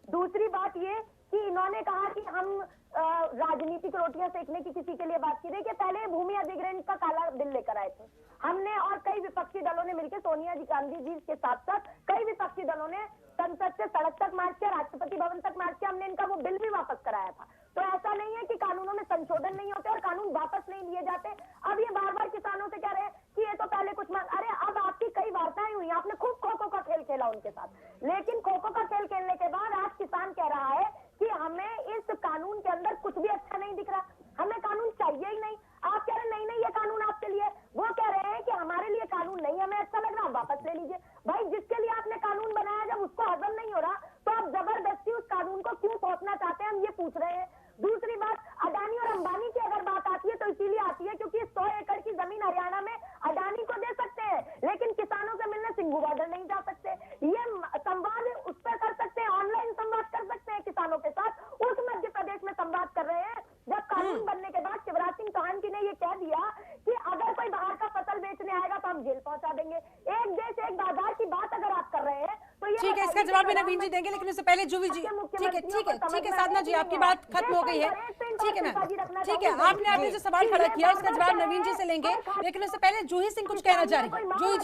दूसरी बात ये कि इन्होंने कहा कि हम राजनीतिक रोटियां सेकने की किसी के लिए बात की। देखिए, पहले भूमि अधिग्रहण का काला बिल लेकर आए थे हमने, और कई विपक्षी दलों ने मिलकर, सोनिया जी, गांधी जी के साथ साथ कई विपक्षी दलों ने संसद से सड़क तक मार्च किया, राष्ट्रपति भवन तक मार्च किया। हमने इनका वो बिल भी वापस कराया था। तो ऐसा नहीं है कि कानूनों में संशोधन नहीं होते और कानून वापस नहीं लिए जाते। अब ये बार बार किसानों से कह रहे हैं कि ये तो पहले कुछ अरे अब आपकी कई वार्ताएं हुई, आपने खूब खो-खो का खेल खेला उनके साथ, लेकिन खो-खो का खेल खेलने के बाद आज किसान कह रहा है कि हमें इस कानून के अंदर कुछ भी अच्छा नहीं दिख रहा, हमें कानून चाहिए ही नहीं। आप कह रहे हैं नहीं ये कानून आपके लिए, वो कह रहे हैं कि हमारे लिए कानून नहीं, हमें अच्छा लग रहा, वापस ले लीजिए। भाई, जिसके लिए आपने कानून बनाया, जब उसको हजम नहीं हो रहा तो आप जबरदस्ती उस कानून को क्यों थोपना चाहते हैं, हम ये पूछ रहे हैं। दूसरी बात, अडानी और अंबानी की अगर बात आती है तो इसीलिए आती है क्योंकि 100 एकड़ की जमीन हरियाणा में अडानी को दे सकते हैं, लेकिन किसानों से मिलने सिंघू बॉर्डर नहीं जा सकते। ये संवाद उस पर कर सकते हैं, ऑनलाइन संवाद कर सकते हैं किसानों के साथ। उस मध्य प्रदेश में संवाद कर रहे हैं जब कानून बनने के बाद शिवराज सिंह चौहान जी ने ये कह दिया कि अगर कोई बाहर का फसल बेचने आएगा तो हम जेल पहुंचा देंगे। एक देश एक बाजार की बात अगर आप कर रहे हैं तो ये ठीक है, इसका जवाब भी नवीन जी देंगे, लेकिन उससे पहले जुवी जी। ठीक है साधना जी, आपकी बात खत्म हो गई है। ठीक है मैम, ठीक है, आपने जो सवाल खड़ा किया उसका जवाब नवीन जी से लेंगे, लेकिन उससे पहले जूही सिंह कुछ कहना चाह रही है। जूही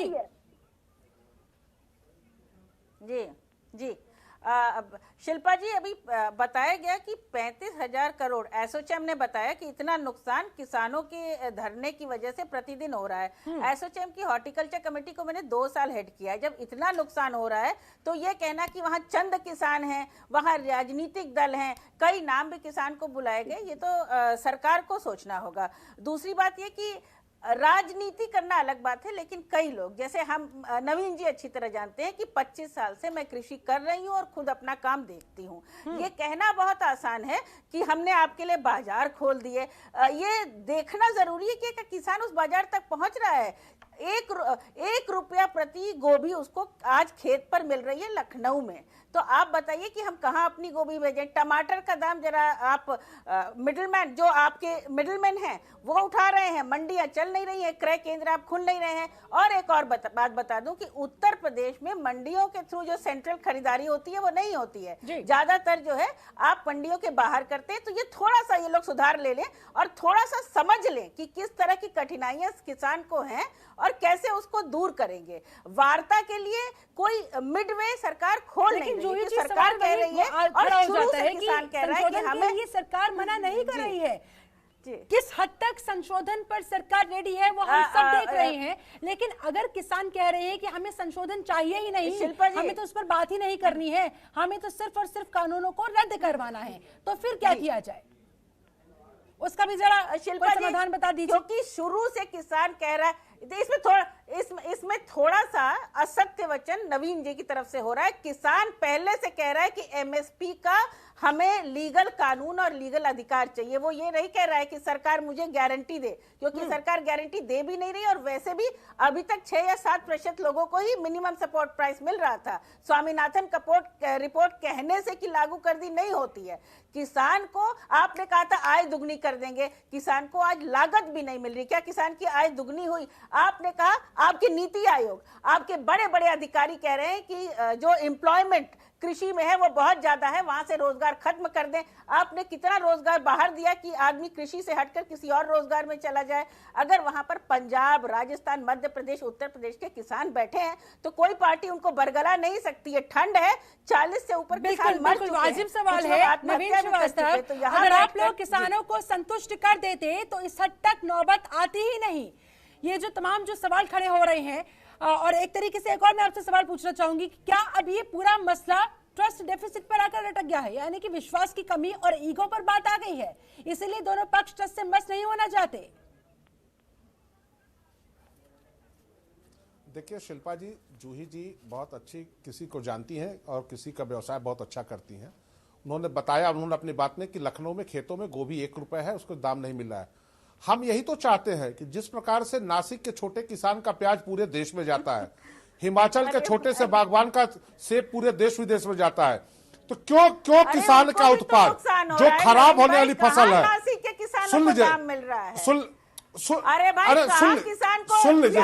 जी। जी शिल्पा जी, अभी बताया गया कि 35,000 करोड़ एसोचैम ने बताया कि इतना नुकसान किसानों के धरने की वजह से प्रतिदिन हो रहा है। एसोचैम की हॉर्टिकल्चर कमेटी को मैंने 2 साल हेड किया है। जब इतना नुकसान हो रहा है तो ये कहना कि वहाँ चंद किसान हैं, वहाँ राजनीतिक दल हैं, कई नाम भी किसान को बुलाए गए, ये तो सरकार को सोचना होगा। दूसरी बात ये कि राजनीति करना अलग बात है, लेकिन कई लोग, जैसे हम नवीन जी अच्छी तरह जानते हैं कि 25 साल से मैं कृषि कर रही हूं और खुद अपना काम देखती हूं। ये कहना बहुत आसान है कि हमने आपके लिए बाजार खोल दिए। ये देखना जरूरी है कि किसान उस बाजार तक पहुंच रहा है। 1 रुपया प्रति गोभी उसको आज खेत पर मिल रही है लखनऊ में। तो आप बताइए कि हम कहाँ अपनी गोभी भेजें। टमाटर का दाम जरा आप मिडिलमैन, जो आपके मिडिलमैन हैं वो उठा रहे हैं, मंडियां चल नहीं रही है, क्रय केंद्र आप खुल नहीं रहे हैं। और एक और बात बता दूं कि उत्तर प्रदेश में मंडियों के थ्रू जो सेंट्रल खरीदारी होती है वो नहीं होती है, ज्यादातर जो है आप मंडियों के बाहर करते हैं। तो ये थोड़ा सा ये लोग सुधार ले लें और थोड़ा सा समझ लें कि किस तरह की कठिनाइयां किसान को हैं और कैसे उसको दूर करेंगे। वार्ता के लिए कोई मिडवे सरकार खोल नहीं रही है, सरकार कह रही है और शुरू से किसान कह रहा है कि हमें ये सरकार मना नहीं कर रही है। किस हद तक संशोधन पर सरकार रेडी है वो हम सब देख रहे हैं, लेकिन अगर किसान कह रहे हैं कि हमें संशोधन चाहिए ही नहीं, हमें तो उस पर बात ही नहीं करनी है, हमें तो सिर्फ और सिर्फ कानूनों को रद्द करवाना है, तो फिर क्या किया जाए उसका भी जरा शिल्पा समाधान बता दीजिए। क्योंकि शुरू से किसान कह रहा है, इसमें थोड़ा सा असत्य वचन नवीन जी की तरफ से हो रहा है। किसान पहले से कह रहा है कि एमएसपी का हमें लीगल कानून और लीगल अधिकार चाहिए। वो ये नहीं कह रहा है कि सरकार मुझे गारंटी दे, क्योंकि सरकार गारंटी दे भी नहीं रही और वैसे भी अभी तक 6 या 7% लोगों को ही मिनिमम सपोर्ट प्राइस मिल रहा था। स्वामीनाथन रिपोर्ट कहने से कि लागू कर दी नहीं होती है। किसान को आपने कहा था आय दुगनी कर देंगे, किसान को आज लागत भी नहीं मिल रही। क्या किसान की आय दुगनी हुई? आपने कहा आपके नीति आयोग, आपके बड़े बड़े अधिकारी कह रहे हैं कि जो एम्प्लॉयमेंट कृषि में है वो बहुत ज्यादा है, वहां से रोजगार खत्म कर दें। आपने कितना रोजगार बाहर दिया कि आदमी कृषि से हटकर किसी और रोजगार में चला जाए। अगर वहां पर पंजाब, राजस्थान, मध्य प्रदेश, उत्तर प्रदेश के किसान बैठे हैं तो कोई पार्टी उनको बरगला नहीं सकती है। ठंड है, 40 से ऊपर किसान मर चुके हैं। वाजिब सवाल है नवीन श्रीवास्तव, तो अगर आप लोग किसानों को संतुष्ट कर देते तो इस हद तक नौबत आती ही नहीं। ये जो तमाम जो सवाल खड़े हो रहे हैं, और एक तरीके से एक और मैं आपसे सवाल पूछना चाहूंगी कि क्या अब ये पूरा मसला ट्रस्ट डेफिसिट पर आकर अटक गया है, यानी कि विश्वास की कमी और ईगो पर बात आ गई है, इसलिए दोनों पक्ष ट्रस्ट से मस नहीं होना चाहते? देखिए शिल्पा जी, जूही जी बहुत अच्छी किसी को जानती हैं और किसी का व्यवसाय बहुत अच्छा करती हैं। उन्होंने बताया, उन्होंने अपनी बात में कि लखनऊ में खेतों में गोभी 1 रुपए है, उसको दाम नहीं मिल रहा है। हम यही तो चाहते हैं कि जिस प्रकार से नासिक के छोटे किसान का प्याज पूरे देश में जाता है, हिमाचल के छोटे से बागवान का सेब पूरे देश विदेश में जाता है, तो क्यों किसान का उत्पाद जो खराब होने वाली फसल है, सुन लीजिए,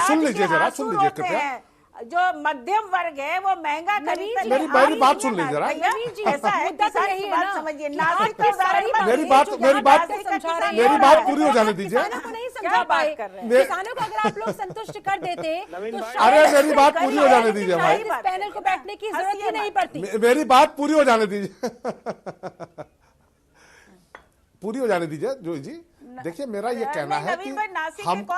सुन लीजिए जरा, सुन लीजिए कृपया। जो मध्यम वर्ग है वो महंगा खरीदता है। मेरी बात सुन लीजिए जरा। ऐसा है, किसान की बात समझिए। नासिक का उदाहरण मेरी बात पूरी हो जाने दीजिए। क्या बात कर रहे हैं? किसानों को अगर आप लोग संतुष्ट कर देते तो अरे मेरी बात पूरी हो जाने दीजिए भाई, इस पैनल को बैठने की जरूरत ही नहीं पड़ती। मेरी बात पूरी हो जाने दीजिए पूरी हो जाने दीजिए जोई जी। देखिए मेरा ये कहना है कि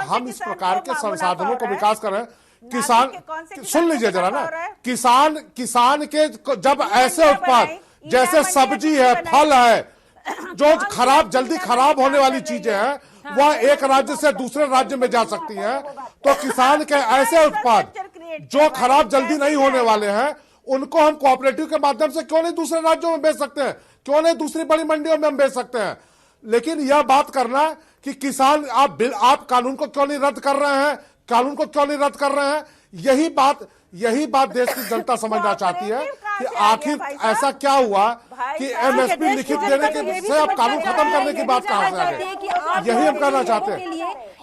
हम इस प्रकार के संसाधनों को विकास कर रहे हैं। किसान, सुन लीजिए जरा ना, किसान के जब ऐसे उत्पाद जैसे सब्जी है, फल है, जो जल्दी खराब होने वाली चीजें हैं वह एक राज्य से दूसरे राज्य में जा सकती हैं, तो किसान के ऐसे उत्पाद जो खराब जल्दी नहीं होने वाले हैं उनको हम कोऑपरेटिव के माध्यम से क्यों नहीं दूसरे राज्यों में बेच सकते हैं, क्यों नहीं दूसरी बड़ी मंडियों में हम बेच सकते हैं। लेकिन यह बात करना कि किसान आप कानून को क्यों नहीं रद्द कर रहे हैं, कानून को क्यों नहीं रद्द कर रहे हैं, यही बात देश की जनता समझना चाहती है कि आखिर ऐसा क्या हुआ कि एमएसपी लिखित देने के से अब कानून खत्म करने की बात कहां से आ गई। यही हम करना चाहते हैं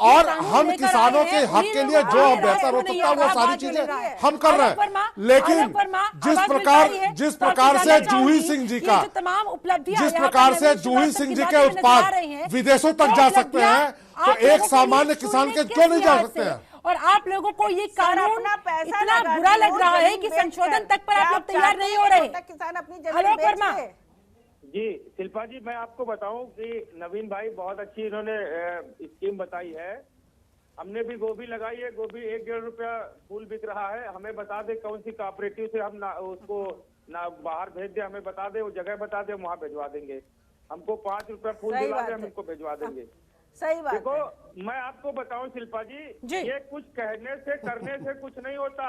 और हम किसानों के हक के लिए जो बेहतर हो सकता है वो सारी चीजें हम कर रहे हैं। लेकिन जिस प्रकार से जूही सिंह जी का, जिस प्रकार से जूही सिंह जी के उत्पाद विदेशों तक जा सकते हैं, तो एक सामान्य किसान के क्यों नहीं जा सकते हैं। और आप लोगों को ये कानून इतना बुरा लग रहा है कि संशोधन तक पर आप लोग तैयार नहीं हो रहे। किसान अपनी आलोक वर्मा जी, शिल्पा जी मैं आपको बताऊं कि नवीन भाई बहुत अच्छी इन्होंने स्कीम बताई है। हमने भी गोभी लगाई है, गोभी 1-1.5 रुपया फूल बिक रहा है। हमें बता दे कौन सी कोऑपरेटिव से हम उसको बाहर भेज दे, हमें बता दे, वो जगह बता दे, वहाँ भिजवा देंगे। हमको 5 रुपया फूल दिला दे, हम इनको भिजवा देंगे। सही बात। देखो मैं आपको बताऊं शिल्पा जी, ये कुछ कहने से करने से कुछ नहीं होता।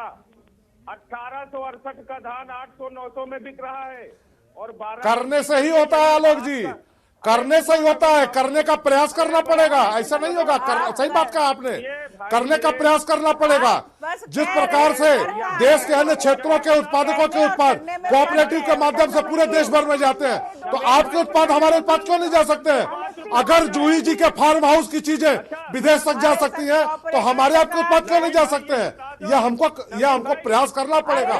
1868 का धान 800-900 में बिक रहा है और 12 करने से ही होता है आलोक जी, करने से ही होता है, करने का प्रयास करना पड़ेगा, ऐसा नहीं होगा। सही बात कहा आपने, करने का प्रयास करना पड़ेगा। जिस प्रकार से देश के अन्य क्षेत्रों के उत्पादकों के उत्पाद कोऑपरेटिव के माध्यम से पूरे देश भर में जाते हैं, तो आपके उत्पाद हमारे उत्पाद क्यों नहीं जा सकते हैं। अगर जूही जी के फार्म हाउस की चीजें विदेश तक जा सकती हैं, तो हमारे आपके उत्पाद क्यों नहीं जा सकते हैं। यह हमको प्रयास करना पड़ेगा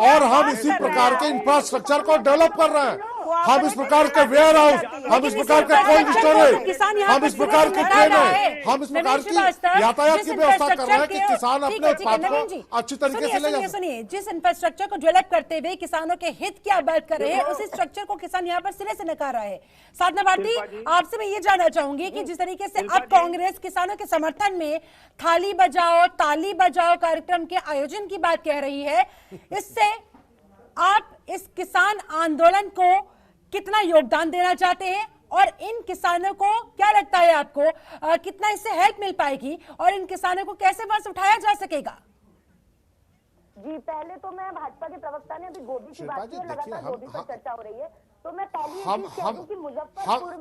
और हम इसी प्रकार के इंफ्रास्ट्रक्चर को डेवलप कर रहे हैं। हम इस प्रकार के वेयर हाउस, हम इस प्रकार के कोल्ड स्टोरेज, हम इस प्रकार के ट्रेनें, हम इस प्रकार की यातायात की व्यवस्था कर रहे हैं कि किसान अपने उत्पाद को अच्छी तरीके से ले जा। सुनिए, जिस इंफ्रास्ट्रक्चर को डेवलप करते हुए किसानों के हित की आप बात कर रहे हैं, उसी स्ट्रक्चर को किसान यहाँ पर सिरे से नकार रहा है। साधना भारती, आपसे मैं ये जानना चाहूंगी कि जिस तरीके से अब कांग्रेस किसानों के समर्थन में थाली बजाओ ताली बजाओ कार्यक्रम के आयोजन की बात कह रही है, इससे आप इस किसान आंदोलन को कितना योगदान देना चाहते हैं और इन किसानों को क्या लगता है आपको कितना इससे हेल्प मिल पाएगी और इन किसानों को कैसे वापस उठाया जा सकेगा? जी, पहले तो मैं भाजपा के प्रवक्ता ने अभी गोभी की बात की, लगातार गोभी पर चर्चा हो रही है, तो मैं पहले मुजफ्फरपुर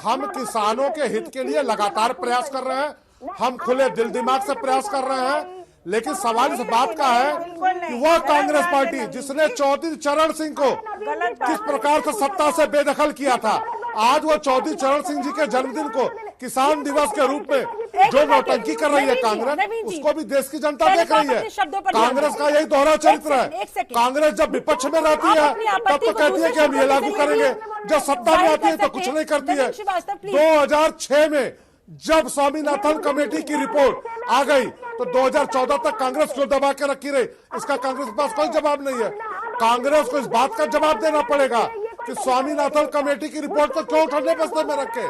हम किसानों के हित के लिए लगातार प्रयास कर रहे हैं, हम खुले दिल दिमाग से प्रयास कर रहे हैं। लेकिन सवाल इस बात का है कि वह कांग्रेस पार्टी जिसने चौधरी चरण सिंह को किस प्रकार से सत्ता से बेदखल किया था, आज वो चौधरी चरण सिंह जी के जन्मदिन को किसान दिवस के रूप में जो नौटंकी कर रही है कांग्रेस, उसको भी देश की जनता देख रही है। कांग्रेस का यही दोहरा चरित्र है। कांग्रेस जब विपक्ष में रहती है तब तो कहती है कि हम ये लागू करेंगे, जब सत्ता में आती है तो कुछ नहीं करती है। 2006 में जब स्वामीनाथन कमेटी की रिपोर्ट आ गई तो 2014 तक कांग्रेस क्यों दबा के रखी रही? इसका कांग्रेस के पास कोई जवाब नहीं है। कांग्रेस को इस बात का जवाब देना पड़ेगा कि स्वामीनाथन कमेटी की रिपोर्ट को क्यों ठंडे बस्ते में रखे।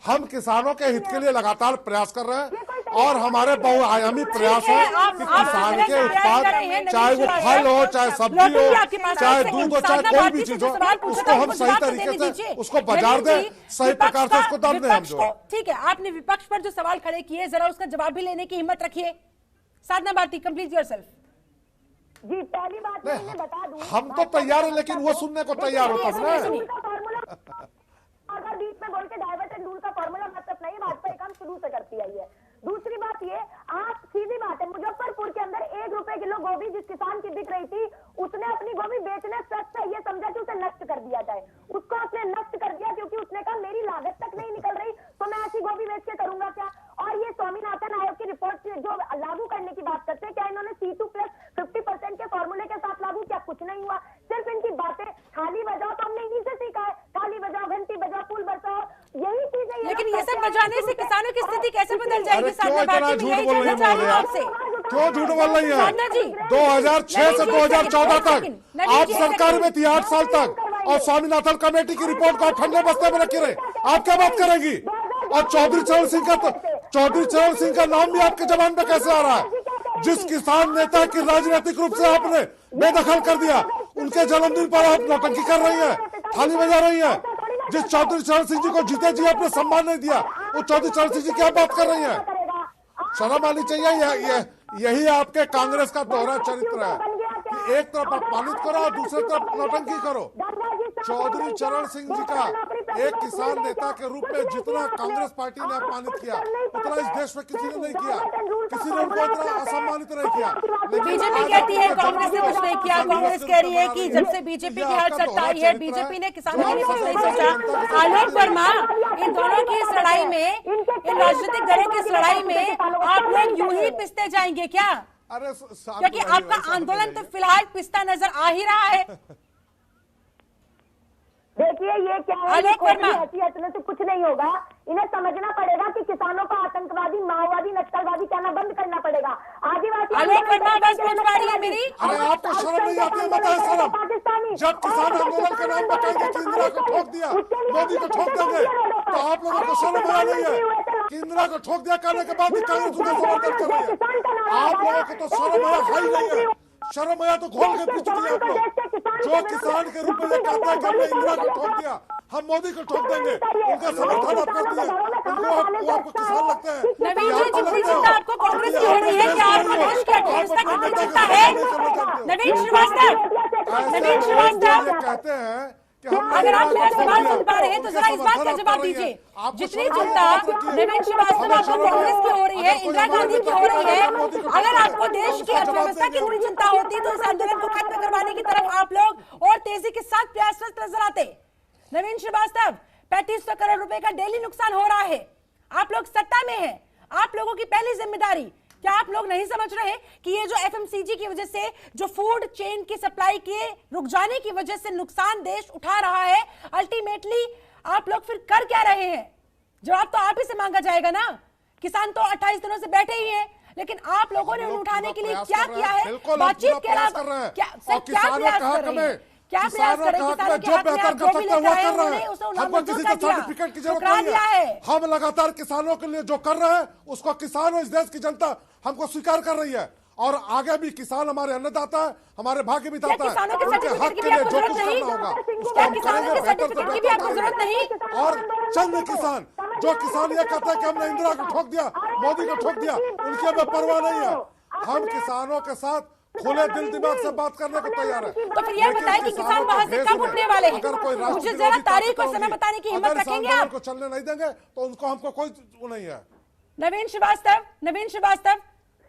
हम किसानों के हित के लिए लगातार प्रयास कर रहे हैं और हमारे बहुआयामी प्रयास है कि किसान के उत्पाद, चाहे वो फल हो, चाहे सब्जी हो, चाहे दूध हो, चाहे कोई भी चीज हो, उसको हम सही तरीके से उसको बाजार दें, सही प्रकार से उसको दाम दें। हम जो ठीक है, आपने विपक्ष पर जो सवाल खड़े किए जरा उसका जवाब भी लेने की हिम्मत रखिए। साधना भारती, कंप्लीट योरसेल्फ। जी, पहली बात मैं बता दूं, हम तो तैयार है लेकिन वो सुनने को तैयार होता है। अगर बीच में बोल के डाइवर्ट एंड रूल का फॉर्मूला मतलब नहीं, भाजपा काम शुरू से करती आई है। दूसरी बात ये, आप सीधी बात है, मुजफ्फरपुर के अंदर 1 रुपए किलो गोभी जिस किसान की बिक रही थी, उसने अपनी गोभी बेचने से ये समझा कि उसे नष्ट कर दिया जाए। उसको उसने नष्ट कर दिया क्योंकि उसने कहा मेरी लागत तक नहीं निकल रही तो मैं ऐसी गोभी बेच के करूंगा क्या। और ये स्वामीनाथन आयोग की रिपोर्ट जो लागू करने की बात करते हैं, क्या इन्होंने C2+50% के फॉर्मूले के साथ लागू किया? कुछ नहीं हुआ। सिर्फ इनकी बातें थाली बजाओ, तो हमने इन्हीं से सीखा है, थाली बजाओ, घंटी बजाओ, फूल बरसाओ, यही चीजें। लेकिन ये सब बजाने से किसानों की स्थिति कैसे बदल जाएगी? क्यों इतना झूठ बोल रही है आपसे? क्यों झूठ बोल रही है? 2006 से 2014 तक आप सरकार में थी, 8 साल तक, और स्वामीनाथन कमेटी की रिपोर्ट को आप ठंडे बस्ते में रखे रहे। आप क्या बात करेंगी? और चौधरी चरण सिंह का नाम भी आपके जबान पे कैसे आ रहा है? जिस किसान नेता की राजनीतिक रूप से आपने बेदखल कर दिया, उनके जन्मदिन पर आप नौटंकी कर रही है, थाली बजा रही है। जिस चौधरी चरण सिंह जी को जीते जी आपने सम्मान नहीं दिया, वो चौधरी चरण सिंह जी क्या बात कर रही है? शर्म आनी चाहिए। यही आपके कांग्रेस का दोहरा चरित्र है कि एक तरफ अपमानित करो और दूसरी तरफ नौटंकी करो। चौधरी चरण सिंह जी का एक किसान नेता के रूप में जितना कांग्रेस पार्टी ने अपमानित किया, उतना इस देश में किसी ने नहीं किया। किसी ने उनको इतना असम्मानित नहीं किया। बीजेपी कहती है कांग्रेस ने कुछ नहीं किया। कांग्रेस कह रही है कि जब से बीजेपी की हार सत्ता आई है, बीजेपी ने किसानों के लिए कुछ नहीं सोचा। आलोक वर्मा, इन दोनों की इस लड़ाई में, इन राजनीतिक दलों की इस लड़ाई में आप लोग यूं ही पिसते जाएंगे क्या? अरे क्योंकि आपका आंदोलन तो फिलहाल पिसता नजर आ ही रहा है। देखिए, ये क्या है, हैसियत में तो कुछ नहीं होगा। इन्हें समझना पड़ेगा कि किसानों को आतंकवादी, माओवादी, नक्सलवादी कहना बंद करना पड़ेगा। आदिवासी मेरी, अरे आपको शर्म नहीं आती है? बताए शर्म। जब किसान आंदोलन का नाम बताएंगे कि इंदिरा को ठोक दिया, मोदी को ठोक देंगे, तो आप लोगों को शर्म आया नहीं है कि इंदिरा को ठोक दिया कहने के बाद भी कांग्रेस उन्हें समर्थन कर रही है? आप लोगों को तो शर्म आया खाई नहीं है। शर्म आया तो घोल के पी चुकी है आप लोग। जो किसान के रूप में ये कहता है कि हमने इंदिरा को ठोक दिया, हम मोदी को ठोक देंगे, उनका समर्थन आप करती है, उनको आपको किसान लगते हैं। नवीन जी, जितनी चिंता आपको कांग्रेस की हो रही है, क्या आपको देश की अर्थव्यवस्था की इतनी चिंता है? नवीन श्रीवास्तव कहते हैं कि अगर आप मेरा सवाल सुन पा रहे हैं तो जरा इस बात का जवाब दीजिए। जितनी चिंता नवीन श्रीवास्तव आपको कांग्रेस की हो रही है, इंदिरा गांधी की हो रही है, अगर आपको देश की अर्थव्यवस्था की इतनी चिंता होती तो इस आंदोलन को खत्म करवाने की तरफ आप लोग और तेजी के साथ प्रयासरत नजर आते। नवीन श्रीवास्तव, 3500 करोड़ रुपए का डेली नुकसान हो रहा है। आप लोग सत्ता में हैं, आप लोगों की पहली जिम्मेदारी, क्या आप लोग नहीं समझ रहे कि ये जो एफएमसीजी की वजह से, जो फूड चेन की सप्लाई के रुक जाने की वजह से नुकसान देश उठा रहा है, अल्टीमेटली आप लोग फिर कर क्या रहे हैं? जवाब तो आप ही से मांगा जाएगा ना। किसान तो 28 दिनों से बैठे ही हैं, लेकिन आप लोगों ने उठाने के लिए क्या किया है? बातचीत के अलावा क्या प्रयास कर रहे हैं? क्या प्रयास करें? किसानों के हक में आप जो भी लेकर आए उन्होंने उसे सर्टिफिकेट की जरूरत नहीं है। हम लगातार किसानों के लिए जो कर रहे हैं उसको किसान और इस देश की जनता हमको स्वीकार कर रही है, और आगे भी किसान हमारे अन्नदाता है, हमारे भाग्य विधाता है। उनके हक के लिए जो कुछ करना होगा उसको हम करेंगे बेहतर से बेहतर। और चंद किसान, जो किसान ये कहते हैं कि हमने इंदिरा को ठोक दिया, मोदी को ठोक दिया, उनकी हमें परवाह नहीं है। हम किसानों के साथ खुले दिल दिमाग से बात करने को तैयार है। तो फिर ये बताएं कि किसान वहां से कब उठने वाले हैं? मुझे जरा तारीख और समय बताने की हिम्मत रखेंगे आप? को चलने नहीं देंगे तो उनको हमको कोई वो नहीं है। नवीन श्रीवास्तव,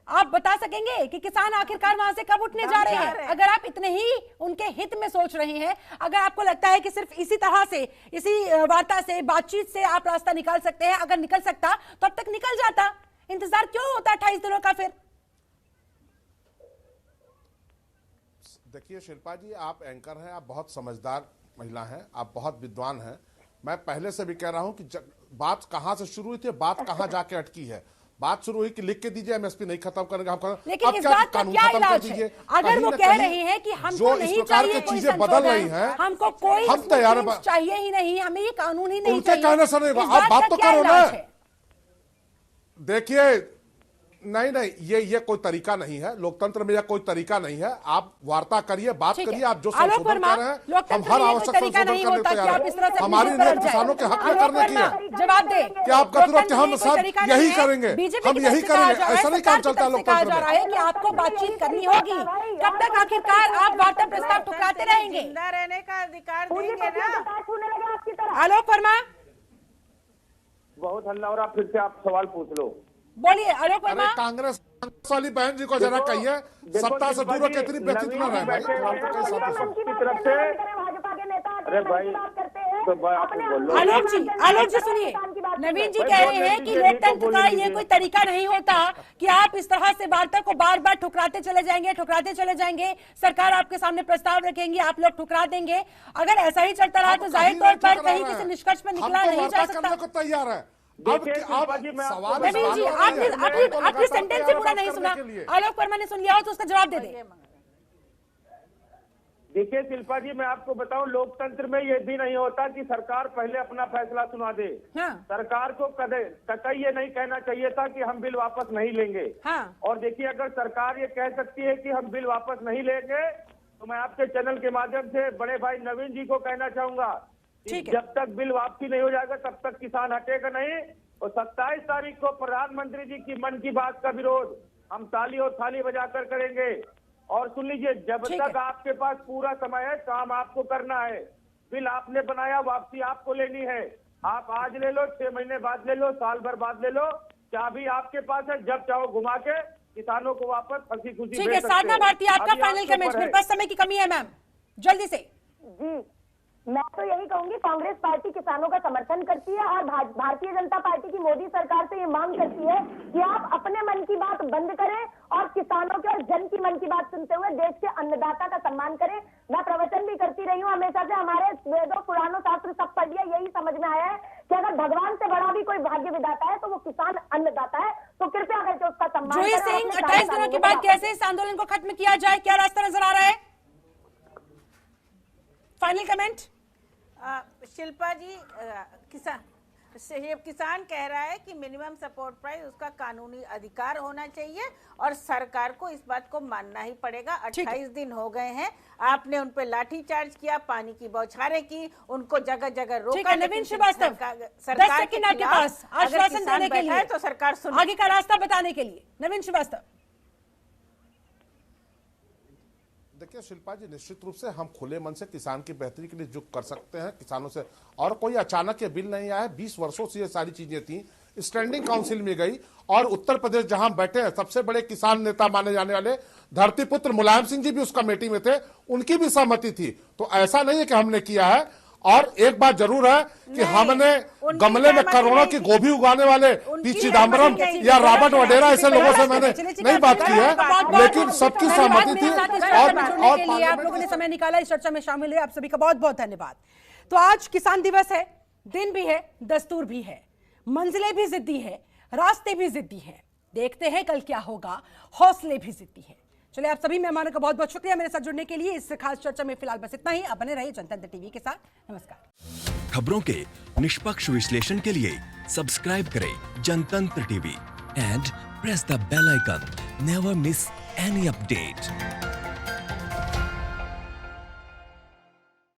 आप बता सकेंगे कि किसान आखिरकार वहां से कब उठने जा रहे हैं? अगर आप इतने ही उनके हित में सोच रहे हैं, अगर आपको लगता है कि सिर्फ इसी तरह से, इसी वार्ता से, बातचीत से आप रास्ता निकाल सकते हैं, अगर निकल सकता तो अब तक निकल जाता। इंतजार क्यों होता 28 दिनों का फिर? देखिए शिल्पा जी, आप एंकर हैं, आप बहुत समझदार महिला हैं, आप बहुत विद्वान हैं। मैं पहले से भी कह रहा हूं कि बात कहां से शुरू हुई थी, बात कहां जाके अटकी है। बात शुरू हुई कि लिख के दीजिए एमएसपी नहीं खत्म करेंगे हम, लेकिन इस बात का क्या इलाज है? अगर वो कह रहे हैं कि हमको नहीं चाहिए कोई चीजें बदल रही हैं, हमको कोई हम तैयार चाहिए ही नहीं, हमें ये कानून ही नहीं उनके चाहिए, कहने से नहीं होगा। आप बात तो करो ना। देखिए नहीं, ये कोई तरीका नहीं है लोकतंत्र में, यह कोई तरीका नहीं है। आप वार्ता करिए, बात करिए, आप जो संशोधन कर रहे हैं हम हर आवश्यक संशोधन करने को तैयार हैं। हमारी नीयत किसानों के हक में करने की है। जवाब दे कि आप गतिरोध हम सब यही करेंगे, हम यही करेंगे, ऐसा नहीं काम चलता लोकतंत्र में। कि आपको बातचीत करनी होगी, कब तक आखिरकार आप वार्ता प्रस्ताव ठुकराते रहेंगे? जिंदा रहने का अधिकार देंगे ना। आलोक वर्मा, बहुत हल्ला हो रहा, फिर से आप सवाल पूछ लो। बोलिए आलोक वर्मा। अरे कांग्रेस वाली बहन जी को जरा कहिए सत्ता से दूर होकर इतनी व्यक्तित्व न रहे भाई। की तरफ से अरे भाई तो भाई आप बोलो। आलोक जी सुनिए, नवीन जी कह रहे हैं कि लोकतंत्र का ये कोई तरीका नहीं होता कि आप इस तरह से वार्ता को बार बार ठुकराते चले जाएंगे, सरकार आपके सामने प्रस्ताव रखेंगी, आप लोग ठुकरा देंगे। अगर ऐसा ही चलता रहा तो जाहिर तौर पर कहीं किसी निष्कर्ष पर निकला नहीं जा सकता। तैयार है। नवीन जी, आपने सेंटेंस ही पूरा नहीं सुना। आलोक वर्मा ने सुन लिया हो तो उसका जवाब दे दे। देखिए शिल्पा जी, मैं आपको बताऊं, लोकतंत्र में ये भी नहीं होता कि सरकार पहले अपना फैसला सुना दे। हाँ। सरकार को कतई ये नहीं कहना चाहिए था कि हम बिल वापस नहीं लेंगे। हाँ। और देखिए, अगर सरकार ये कह सकती है कि हम बिल वापस नहीं लेंगे, तो मैं आपके चैनल के माध्यम से बड़े भाई नवीन जी को कहना चाहूंगा, जब तक बिल वापसी नहीं हो जाएगा तब तक किसान हटेगा नहीं। और 27 तारीख को प्रधानमंत्री जी की मन की बात का विरोध हम ताली और थाली बजाकर करेंगे। और सुन लीजिए, जब तक आपके पास पूरा समय है, काम आपको करना है। बिल आपने बनाया, वापसी आपको लेनी है। आप आज ले लो, 6 महीने बाद ले लो, साल भर बाद ले लो, चाबी आपके पास है। जब चाहो घुमा के किसानों को वापस हंसी खुशी। ठीक है, साधना भारती, आपका फाइनल कमेंट। मेरे पास समय की कमी है मैम, जल्दी से। जी, मैं तो यही कहूंगी, कांग्रेस पार्टी किसानों का समर्थन करती है और भारतीय जनता पार्टी की मोदी सरकार से ये मांग करती है कि आप अपने मन की बात बंद करें और किसानों के और जन की मन की बात सुनते हुए देश के अन्नदाता का सम्मान करें। मैं प्रवचन भी करती रही हूँ हमेशा से, हमारे वेदों पुराणों शास्त्र सब पढ़ लिया, यही समझ में आया है कि अगर भगवान से बड़ा भी कोई भाग्य विधाता है तो वो किसान अन्नदाता है। तो कृपया करके उसका सम्मान करें। 28 दिनों के बाद कैसे इस आंदोलन को खत्म किया जाए, क्या रास्ता नजर आ रहा है? Final comment. शिल्पा जी, किसान कह रहा है कि मिनिमम सपोर्ट प्राइस उसका कानूनी अधिकार होना चाहिए और सरकार को इस बात को मानना ही पड़ेगा। 28 दिन हो गए हैं, आपने उन पे लाठी चार्ज किया, पानी की बौछारें की, उनको जगह जगह रोका। नवीन श्रीवास्तव, सरकार के पास आश्वासन देने के लिए तो सरकार सुन, आगे का रास्ता बताने के लिए नवीन श्रीवास्तव। देखिए शिल्पा जी, निश्चित रूप से हम खुले मन से किसान की बेहतरी के लिए जो कर सकते हैं किसानों से, और कोई अचानक ये बिल नहीं आया। 20 वर्षों से ये सारी चीजें थी, स्टैंडिंग काउंसिल में गई और उत्तर प्रदेश जहां बैठे हैं सबसे बड़े किसान नेता माने जाने वाले धरतीपुत्र मुलायम सिंह जी भी उस कमेटी में थे, उनकी भी सहमति थी। तो ऐसा नहीं है कि हमने किया है। और एक बात जरूर है कि हमने गमले में करोड़ों की गोभी उगाने वाले पी चिदम्बरम या रॉबर्ट वडेरा ऐसे लोगों से मैंने नहीं बात की है, लेकिन सबकी सहमति थी। और आप लोगों ने समय निकाला इस चर्चा में शामिल हुए, आप सभी का बहुत बहुत धन्यवाद। तो आज किसान दिवस है, दिन भी है, दस्तूर भी है, मंजिलें भी जिद्दी है, रास्ते भी जिद्दी है। देखते हैं कल क्या होगा, हौसले भी जिद्दी है। चलिए, आप सभी मेहमानों का बहुत बहुत शुक्रिया मेरे साथ जुड़ने के लिए। इस खास चर्चा में फिलहाल बस इतना ही। अब बने रहिए जनतंत्र टीवी के साथ। नमस्कार। खबरों के निष्पक्ष विश्लेषण के लिए सब्सक्राइब करें Jantantra TV and press the bell icon. Never miss any update.